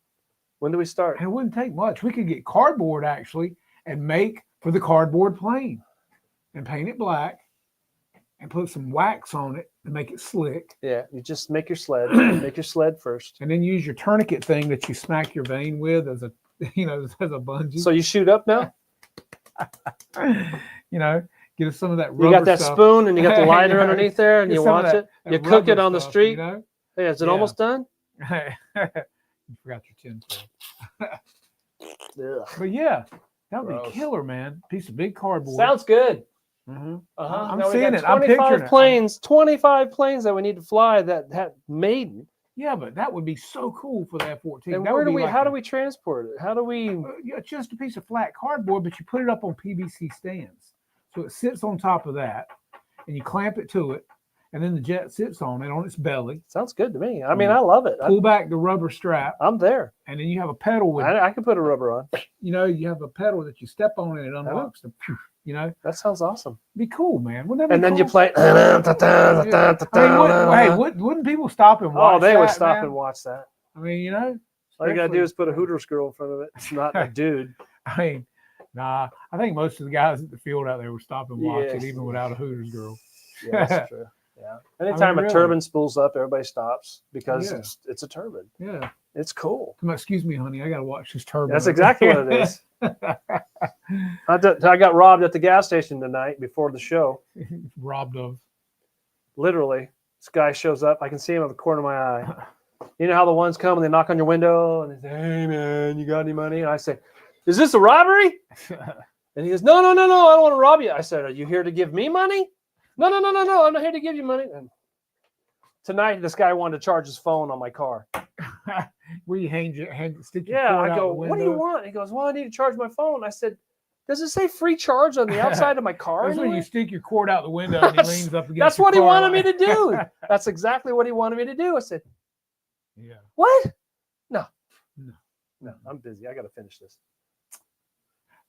When do we start? And it wouldn't take much. We could get cardboard actually and make for the cardboard plane and paint it black and put some wax on it to make it slick. Yeah, you just make your sled first. And then use your tourniquet thing that you smack your vein with as a, as a bungee. So you shoot up now. Get some of that rubber You got that stuff. spoon and you got the lighter Yeah. underneath there, and Get you some of watch that- it. that You cook it rubber on the stuff, street. Hey, is it Yeah. almost done? You forgot your tin foil. Ugh. But yeah, that would Gross. be killer, man. Piece of big cardboard. Sounds good. Mhm. Uh-huh. I'm Now we seeing got it. I'm picturing it. 25 planes that we need to fly that have maiden. Yeah, but that would be so cool for the F-14. And That where would do be we? like How a- do we transport it? How do we? Yeah, it's just a piece of flat cardboard, but you put it up on PVC stands. So it sits on top of that, and you clamp it to it, and then the jet sits on it on its belly. Sounds good to me. I mean, I love it. Pull back the rubber strap, I'm there. and then you have a pedal with, I can put a rubber on. you have a pedal that you step on and it know. unlocks the, That sounds awesome. be cool, man. Wouldn't that be And then you cool? play. I mean, wouldn't people stop and watch Oh, they would that, stop man? and watch that. I mean, All you gotta do especially- is put a Hooters girl in front of it. It's not a dude. I mean, nah, I think most of the guys at the field out there were stopping and watching, Yes. even without a Hooters girl. Yeah, that's true. Yeah. Anytime a really. turbine spools up, everybody stops because Yeah. it's a turbine. Yeah. It's cool. Come on, excuse me, honey. I got to watch this turbine. That's exactly what it is. I got robbed at the gas station tonight before the show. Robbed of. Literally, this guy shows up. I can see him out the corner of my eye. You know how the ones come and they knock on your window and they say, "Hey, man, you got any money?" And I say, "Is this a robbery?" And he goes, "No, I don't want to rob you." I said, "Are you here to give me money?" No. I'm not here to give you money. And tonight, this guy wanted to charge his phone on my car. Where you stick your Yeah, cord I out go, the "What do you window? want?" He goes, "Well, I need to charge my phone." I said, "Does it say free charge on the outside of my car?" That's when anyway?" you stick your cord out the window and he leans up against That's your what he car wanted me like- to do. That's exactly what he wanted me to do. I said, Yeah. "What? No, No. I'm busy. I got to finish this."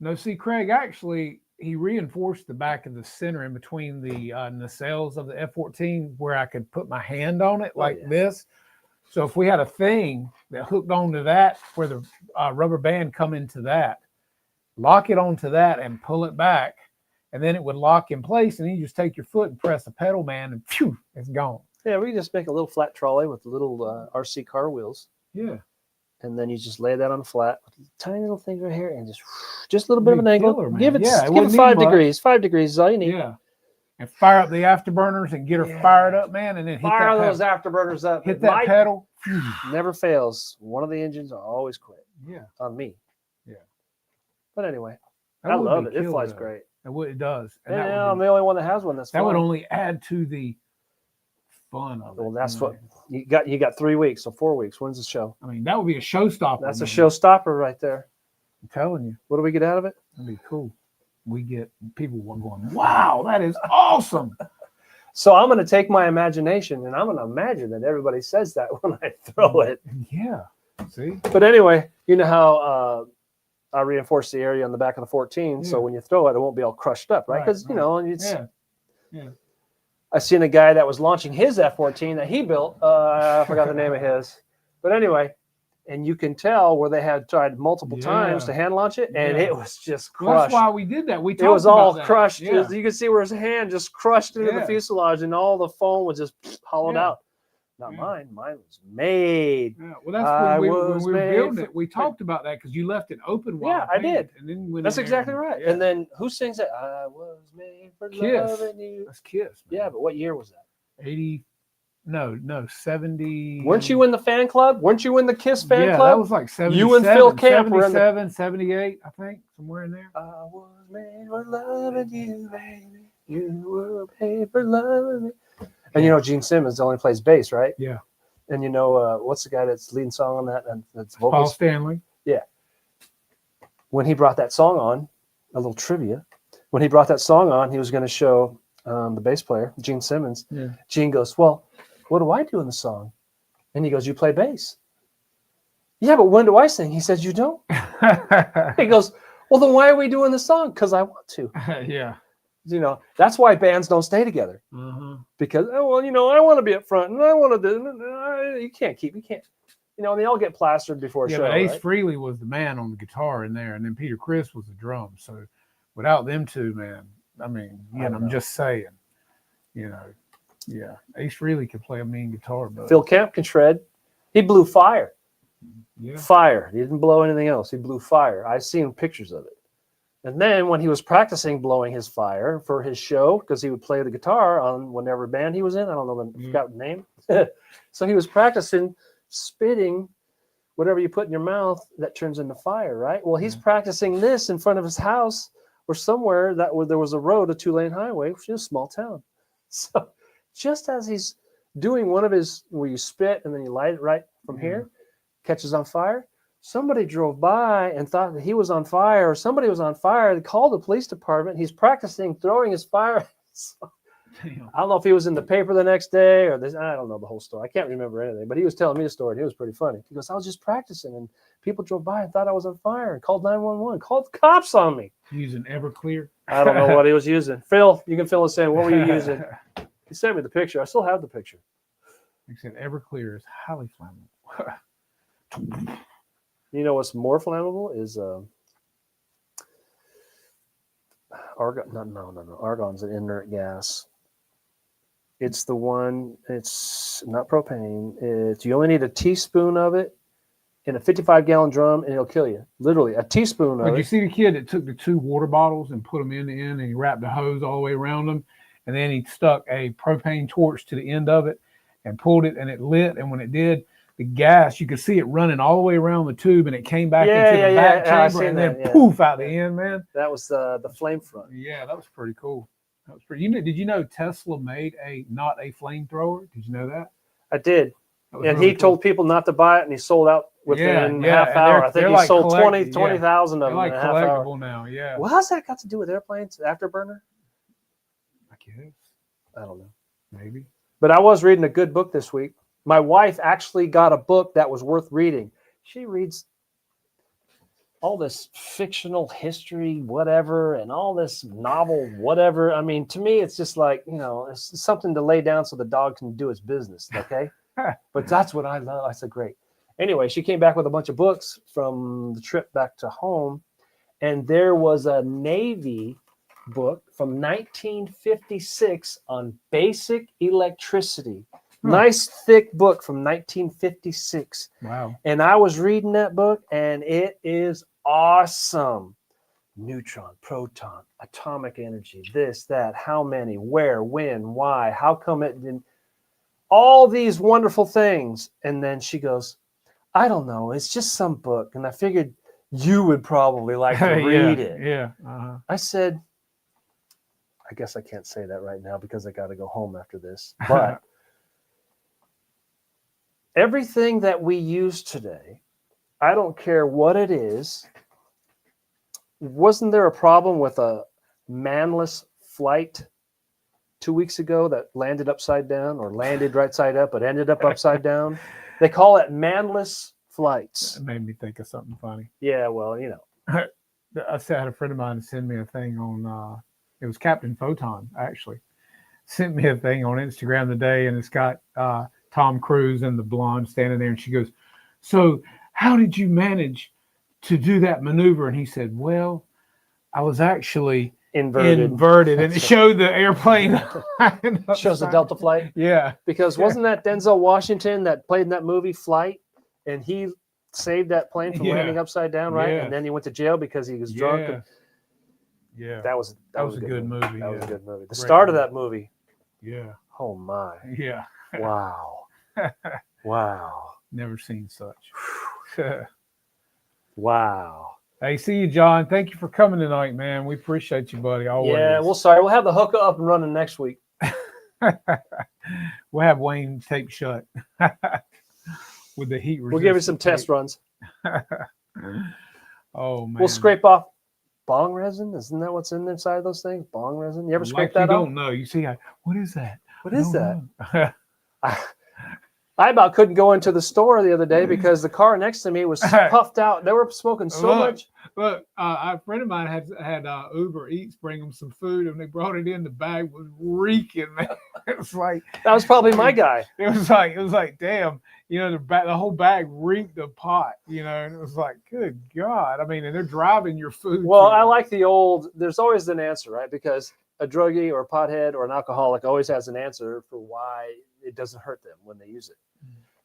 No, see, Craig, actually, he reinforced the back of the center in between the nacelles of the F-14 where I could put my hand on it like yeah. this. So if we had a thing that hooked onto that where the rubber band come into that, lock it onto that and pull it back, and then it would lock in place, and then you just take your foot and press the pedal, man, and phew, it's gone. Yeah, we just make a little flat trolley with little RC car wheels, Yeah. and then you just lay that on the flat with tiny little things right here, and just a little bit of an Be angle. killer, man. Give it, Yeah, it give wouldn't it need 5 much. degrees. 5 degrees is all you need. Yeah. And fire up the afterburners and get her Yeah. fired up, man, and then hit Fire that those pedal. afterburners up. Hit It that might- pedal. Never fails. One of the engines will always quit Yeah. on me. Yeah. But anyway, That I would love be it. It killer, flies though. great. It does. And And that I'm would, the only one that has one that's that would flying. only add to the fun of it. Well, that's you know? what you got 3 weeks, so 4 weeks. When's the show? I mean, that would be a showstopper. That's a man. showstopper right there. I'm telling you, What do we get out of it? that'd be cool. We get people going, wow, that is awesome. So I'm going to take my imagination and I'm going to imagine that everybody says that when I throw it. Yeah. See? But anyway, you know how I reinforce the area on the back of the 14, so Yeah. when you throw it, it won't be all crushed up, right? Right, Because you know, it's. Yeah. I seen a guy that was launching his F-14 that he built. I forgot the name of his, but anyway, and you can tell where they had tried multiple times to Yeah. hand launch it, and Yeah. it was just Well, that's crushed. why we did that. We It was talked all about that. crushed. Yeah. You can see where his hand just crushed into the Yeah. fuselage, and all the foam was just hollowed Yeah. out. Not Yeah. mine. Mine was made. Yeah. Well, that's I when we were was building made it. We talked about that because you left it open while Yeah, I painted, did. And then you went That's in there exactly right. Yeah. And then who sings it? I was made for Kiss. loving you. That's Kiss. Man. Yeah, but what year was that? 80. No, 70. Weren't you in the fan club? Weren't you in the Kiss fan Yeah, club? that was like 77. You and Phil Camp were in the- 77, 78, I think, somewhere in there. I was made for loving you, baby. You were made for loving me. And you know Gene Simmons only plays bass, right? Yeah. And you know what's the guy that's leading song on that? And that's Paul vocals. Stanley. When he brought that song on, a little trivia. When he brought that song on, he was going to show the bass player, Gene Simmons. Yeah. Gene goes, "Well, what do I do in the song?" And he goes, "You play bass." Yeah, but when do I sing? He says, "You don't." He goes, "Well, then why are we doing the song? Because I want to." Yeah. You know, that's why bands don't stay together. Uh-huh. Because, oh, well, you know, I want to be up front and I want to do, you can't, you know, and they all get plastered before a Yeah, show. but Ace right? Frehley was the man on the guitar in there, and then Peter Criss was the drum. So without them two, man, I mean, I I'm know. just saying. Yeah, Ace Frehley could play a mean guitar, but Phil Kemp can shred. He blew fire. yeah, Fire. He didn't blow anything else. He blew fire. I've seen pictures of it. And then when he was practicing blowing his fire for his show, because he would play the guitar on whatever band he was in, I don't know the forgot the name. So he was practicing spitting whatever you put in your mouth that turns into fire, right? Well, he's practicing this in front of his house or somewhere where there was a road, a 2-lane highway, which is a small town. So just as he's doing one of his where you spit and then you light it right from here, catches on fire. Somebody drove by and thought that he was on fire, or somebody was on fire. They called the police department. He's practicing throwing his fire. So, damn. I don't know if he was in the paper the next day or this. I don't know the whole story. I can't remember anything, but he was telling me the story. And it was pretty funny. He goes, I was just practicing and people drove by and thought I was on fire and called 911, called the cops on me. Using Everclear. I don't know what he was using. Phil, you can fill us in. What were you using? He sent me the picture. I still have the picture. Like I said, Everclear is highly flammable. You know what's more flammable is argon. No. Argon's an inert gas. It's the one. It's not propane. It's you only need a teaspoon of it in a 55-gallon drum, and it'll kill you. Literally, a teaspoon of Did it. you see the kid that took the 2 water bottles and put them in the end, and he wrapped the hose all the way around them, and then he stuck a propane torch to the end of it and pulled it, and it lit. And when it did, the gas, you could see it running all the way around the tube, and it came back into the back chamber, and then poof out the end, man. That was the flame front. Yeah, that was pretty cool. That was pretty. Did you know Tesla made not a flamethrower? Did you know that? I did. That was And really he told people not to buy it, and he sold out within half and hour. I think he like sold collect- 20,000 of They're them like in a half hour. collectible now. Yeah, Well, how's that got to do with airplanes? Afterburner? I guess I don't know. maybe. But I was reading a good book this week. My wife actually got a book that was worth reading. She reads all this fictional history, whatever, and all this novel, whatever. I mean, to me, it's just like, it's something to lay down so the dog can do its business, okay? But that's what I love. I said, great. Anyway, she came back with a bunch of books from the trip back to home, and there was a Navy book from 1956 on basic electricity. Nice thick book from 1956. Wow. And I was reading that book, and it is awesome. Neutron, proton, atomic energy, this, that, how many, where, when, why, how come it didn't, all these wonderful things. And then she goes, I don't know, it's just some book. And I figured you would probably like to read it. Yeah. Uh-huh. I said, I guess I can't say that right now because I got to go home after this. But everything that we use today, I don't care what it is. Wasn't there a problem with a manless flight 2 weeks ago that landed upside down, or landed right side up but ended up upside down? They call it manless flights. That made me think of something funny. Yeah, well, I had a friend of mine send me a thing on, it was Captain Photon, actually. Sent me a thing on Instagram today, and it's got Tom Cruise and the blonde standing there, and she goes, so how did you manage to do that maneuver? And he said, well, I was actually inverted. And it showed the airplane. Shows the Delta flight. Yeah. Because wasn't that Denzel Washington that played in that movie Flight? And he saved that plane from landing upside down, right? Yeah. And then he went to jail because he was drunk. Yeah. And Yeah. that was a good movie. That was a Yeah. good movie. The Great start of movie. that movie. Yeah. Oh my. Yeah. Wow. Wow. Never seen such. Wow. Hey, see you, John. Thank you for coming tonight, man. We appreciate you, buddy. Always. Yeah, we'll have the hookup up and running next week. We'll have Wayne taped shut with the heat. We'll give you some test runs. Oh man. We'll scrape off bong resin. Isn't that what's in the inside of those things? Bong resin. You ever scrape that you off? don't know. You see, what is that? What is that? that? I about couldn't go into the store the other day because the car next to me was puffed out. They were smoking so much. Look, a friend of mine had Uber Eats bring them some food, and they brought it in. The bag was reeking, man. It was like That was probably my guy. It was like, damn, the whole bag reeked of pot, and it was like, good God. I mean, and they're driving your food. Well, I like the old, there's always an answer, right? Because a druggie or a pothead or an alcoholic always has an answer for why it doesn't hurt them when they use it.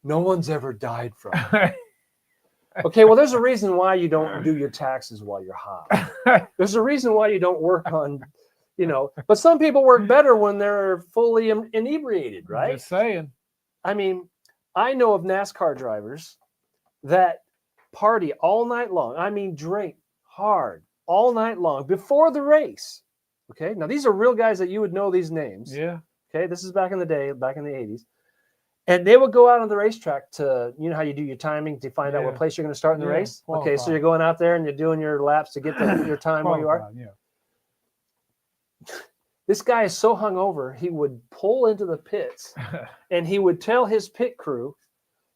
No one's ever died from it. Okay, well, there's a reason why you don't do your taxes while you're high. There's a reason why you don't work on, but some people work better when they're fully inebriated, right? Just saying. I mean, I know of NASCAR drivers that party all night long. I mean, drink hard all night long before the race. Okay, now these are real guys that you would know these names. Yeah. Okay, this is back in the day, back in the 80s. And they would go out on the racetrack to, how you do your timing to find out what place you're going to start in the race? Qualify. Okay, so you're going out there and you're doing your laps to get your time where you are. Yeah. This guy is so hungover, he would pull into the pits and he would tell his pit crew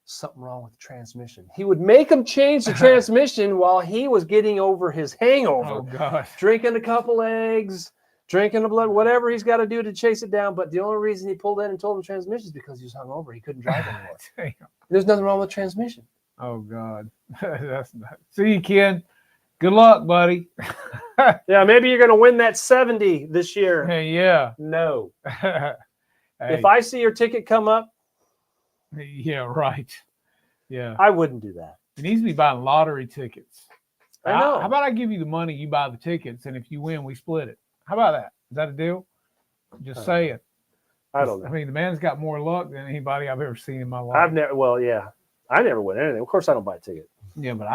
something wrong with the transmission. He would make them change the transmission while he was getting over his hangover. Oh, gosh. Drinking a couple eggs, drinking the blood, whatever he's got to do to chase it down. But the only reason he pulled in and told him transmission is because he was hungover. He couldn't drive anymore. Damn. There's nothing wrong with transmission. Oh, God. That's not. See you, Ken. Good luck, buddy. Yeah, maybe you're going to win that 70 this year. Hey, yeah. No. Hey, If I see your ticket come up, yeah, right. Yeah. I wouldn't do that. He needs to be buying lottery tickets. I know. How about I give you the money, you buy the tickets, and if you win, we split it? How about that? Is that a deal? Just saying. I don't know. I mean, the man's got more luck than anybody I've ever seen in my life. I never win anything. Of course, I don't buy a ticket. Yeah, but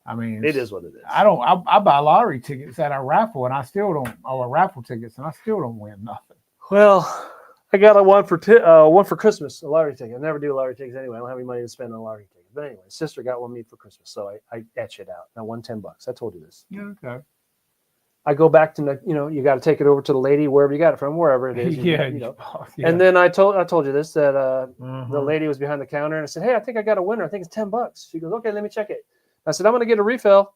I mean, It is what it is. I buy lottery tickets at a raffle, and I still don't, or raffle tickets, and I still don't win nothing. Well, I got a one for Christmas, a lottery ticket. I never do lottery tickets anyway. I don't have any money to spend on a lottery ticket. But anyway, sister got one me for Christmas, so I etch it out. I won $10. I told you this. Yeah, okay. I go back to you got to take it over to the lady wherever you got it from, wherever it is. Yeah. And then I told you this that the Mhm. lady was behind the counter and I said, "Hey, I think I got a winner. I think it's $10." She goes, "Okay, let me check it." I said, "I'm going to get a refill,"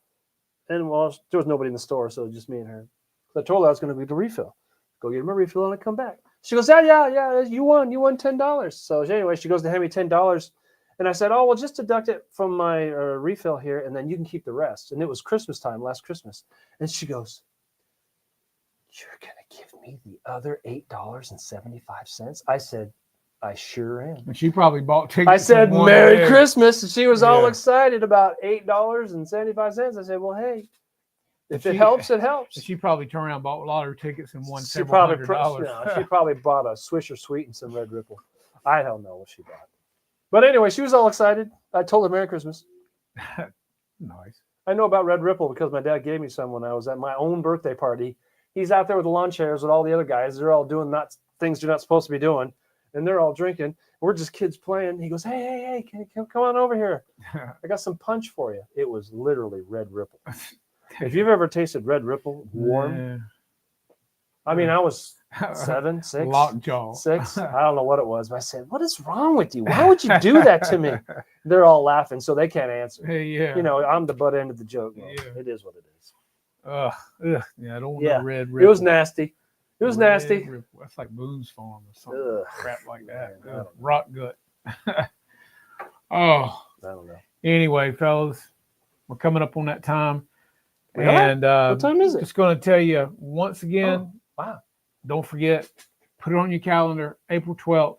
and there was nobody in the store, so just me and her. So I told her I was going to get a refill. Go get my refill and I come back. She goes, yeah, you won $10. So anyway, she goes to hand me $10. And I said, oh, well, just deduct it from my refill here, and then you can keep the rest. And it was Christmas time, last Christmas. And she goes, you're going to give me the other $8.75? I said, I sure am. And she probably bought tickets. I said, and won Merry there. Christmas. And she was all Yeah. excited about $8.75. I said, well, hey, if it helps, it helps. She probably turned around and bought lottery tickets and won She several probably, $100. she probably bought a Swisher Sweet and some Red Ripple. I don't know what she bought. But anyway, she was all excited. I told her Merry Christmas. Nice. I know about Red Ripple because my dad gave me some when I was at my own birthday party. He's out there with the lawn chairs with all the other guys. They're all doing things you're not supposed to be doing. And they're all drinking. We're just kids playing. He goes, hey, come on over here. I got some punch for you. It was literally Red Ripple. If you've ever tasted Red Ripple warm, Yeah. I mean, I was 7, 6, Lockjaw. 6. I don't know what it was, but I said, "What is wrong with you? Why would you do that to me?" They're all laughing, so they can't answer. Hey, yeah. I'm the butt end of the joke. Well, Yeah. It is what it is. Ugh. Yeah, I don't want Yeah. no red It ripple. was nasty. It was Red nasty. Ripple. That's like Boone's Farm or something. Ugh. Crap like that. Man, I Ugh, don't know. rock gut. Oh, I don't know. anyway, fellas, we're coming up on that time. We are? And What time is it? just going to tell you once again, Wow. don't forget, put it on your calendar, April 12th,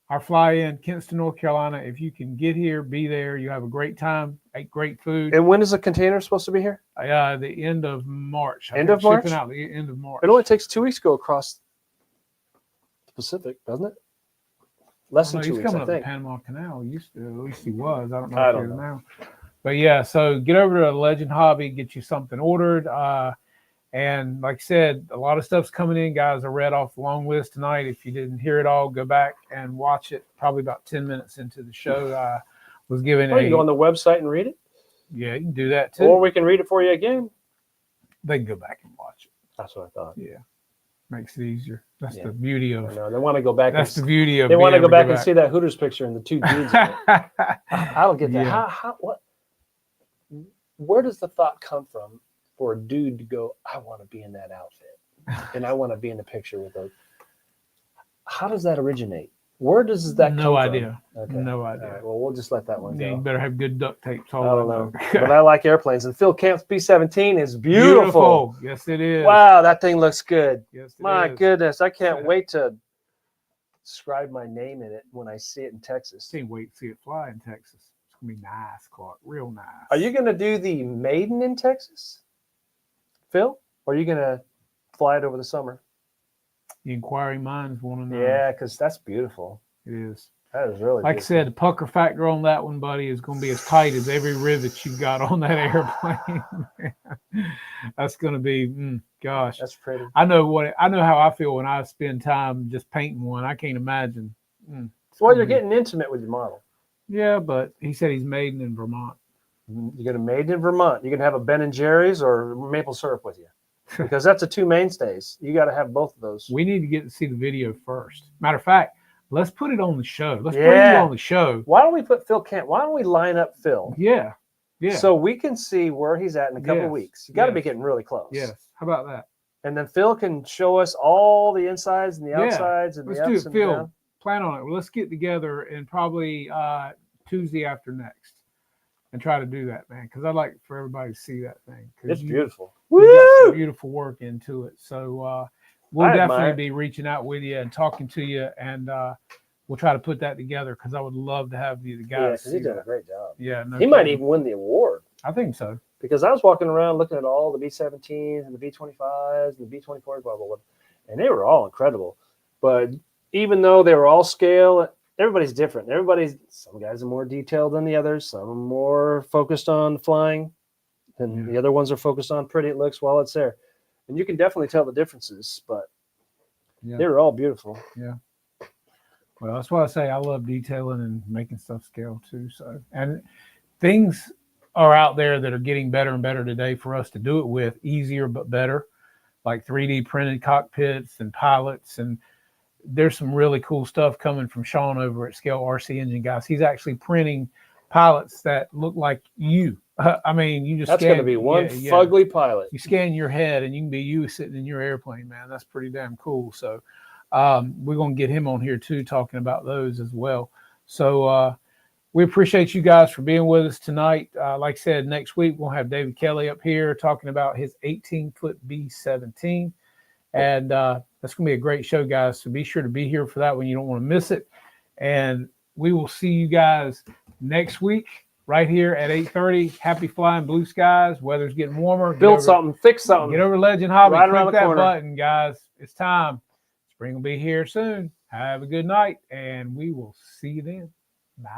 our fly in Kinston, North Carolina. If you can get here, be there. You have a great time, eat great food. And when is the container supposed to be here? The end of March. End of Shipping March? out the end of March. It only takes 2 weeks to go across the Pacific, doesn't it? Less than 2 He's weeks, coming I up the think. Panama Canal. He used to, at least he was. I don't know I if he don't is know. now. But yeah, so get over to Legend Hobby, get you something ordered. And like I said, a lot of stuff's coming in, guys. I read off the long list tonight. If you didn't hear it all, go back and watch it. Probably about 10 minutes into the show, I was given Oh, you can go on the website and read it, yeah, you can do that too. or we can read it for you again. They can go back and watch it. That's what I thought. Yeah, makes it easier. That's Yeah. the beauty I of. know. They want to go back. That's the and, beauty of. they want to being go able back and see that Hooters picture and the two dudes. in it. I don't get that. Yeah. What? Where does the thought come from for a dude to go, I want to be in that outfit and I want to be in the picture with those? How does that originate? Where does that come No from? idea. Okay. No All idea. right, well, we'll just let that one Yeah, you go. better have good duct tape. I don't know. know. But I like airplanes. And Phil Camp's B-17 is beautiful. Yes, it is. Wow, that thing looks good. Yes, it My is. goodness, I can't wait to scribe my name in it when I see it in Texas. Can't wait to see it fly in Texas. It's gonna be nice, Clark. Real nice. Are you going to do the maiden in Texas, Phil? Or are you going to fly it over the summer? The inquiring minds want to know. Yeah, because that's beautiful. It is. That is really Like I beautiful. said, the pucker factor on that one, buddy, is going to be as tight as every rivet you've got on that airplane. That's going to be, gosh. That's pretty. I know how I feel when I spend time just painting one. I can't imagine. Well, you're getting intimate with your model. Yeah, but he said he's made in Vermont. You're going to made in Vermont. You're going to have a Ben and Jerry's or maple syrup with you, because that's the two mainstays. You got to have both of those. We need to get to see the video first. Matter of fact, let's put it on the show. Let's bring Yeah. you on the show. Why don't we put Phil Camp? Why don't we line up Phil? Yeah. Yeah. So we can see where he's at in a couple Yes. of weeks. You got to be Yes. getting really close. Yes. How about that? And then Phil can show us all the insides and the Yeah. outsides and Let's the do ups it, and Phil. downs. Plan on it. Let's get together and probably Tuesday after next and try to do that, man. Because I'd like for everybody to see that thing. 'Cause It's beautiful. You got some Woo! beautiful work into it. So we'll I definitely admire. be reaching out with you and talking to you, and we'll try to put that together because I would love to have the Yeah, guys. because see he's done a that. great job. Yeah, no He might kidding. even win the award, I think so. because I was walking around looking at all the B-17s and the B-25s and the B-24s, blah, blah, blah, and they were all incredible. But even though they were all scale, everybody's different. Some guys are more detailed than the others. Some are more focused on flying, and the other ones are focused on pretty it looks while it's there. And you can definitely tell the differences, but Yeah. they were all beautiful. Well, that's why I say I love detailing and making stuff scale too. So, and things are out there that are getting better and better today for us to do it with, easier but better, like 3D printed cockpits and pilots. And there's some really cool stuff coming from Sean over at Scale RC Engine, guys. He's actually printing pilots that look like you. I mean, you just That's going to be one fugly pilot. You scan your head and you can be you sitting in your airplane, man. That's pretty damn cool. So we're going to get him on here too, talking about those as well. So we appreciate you guys for being with us tonight. Like I said, next week we'll have David Kelly up here talking about his 18-foot B-17. And that's going to be a great show, guys. So be sure to be here for that one. You don't want to miss it. And we will see you guys next week right here at 8:30. Happy flying, blue skies. Weather's getting warmer. Build something, fix something. Get over Legend Hobby. Right around Click the that corner. button, guys. It's time. Spring will be here soon. Have a good night, and we will see you then. Bye.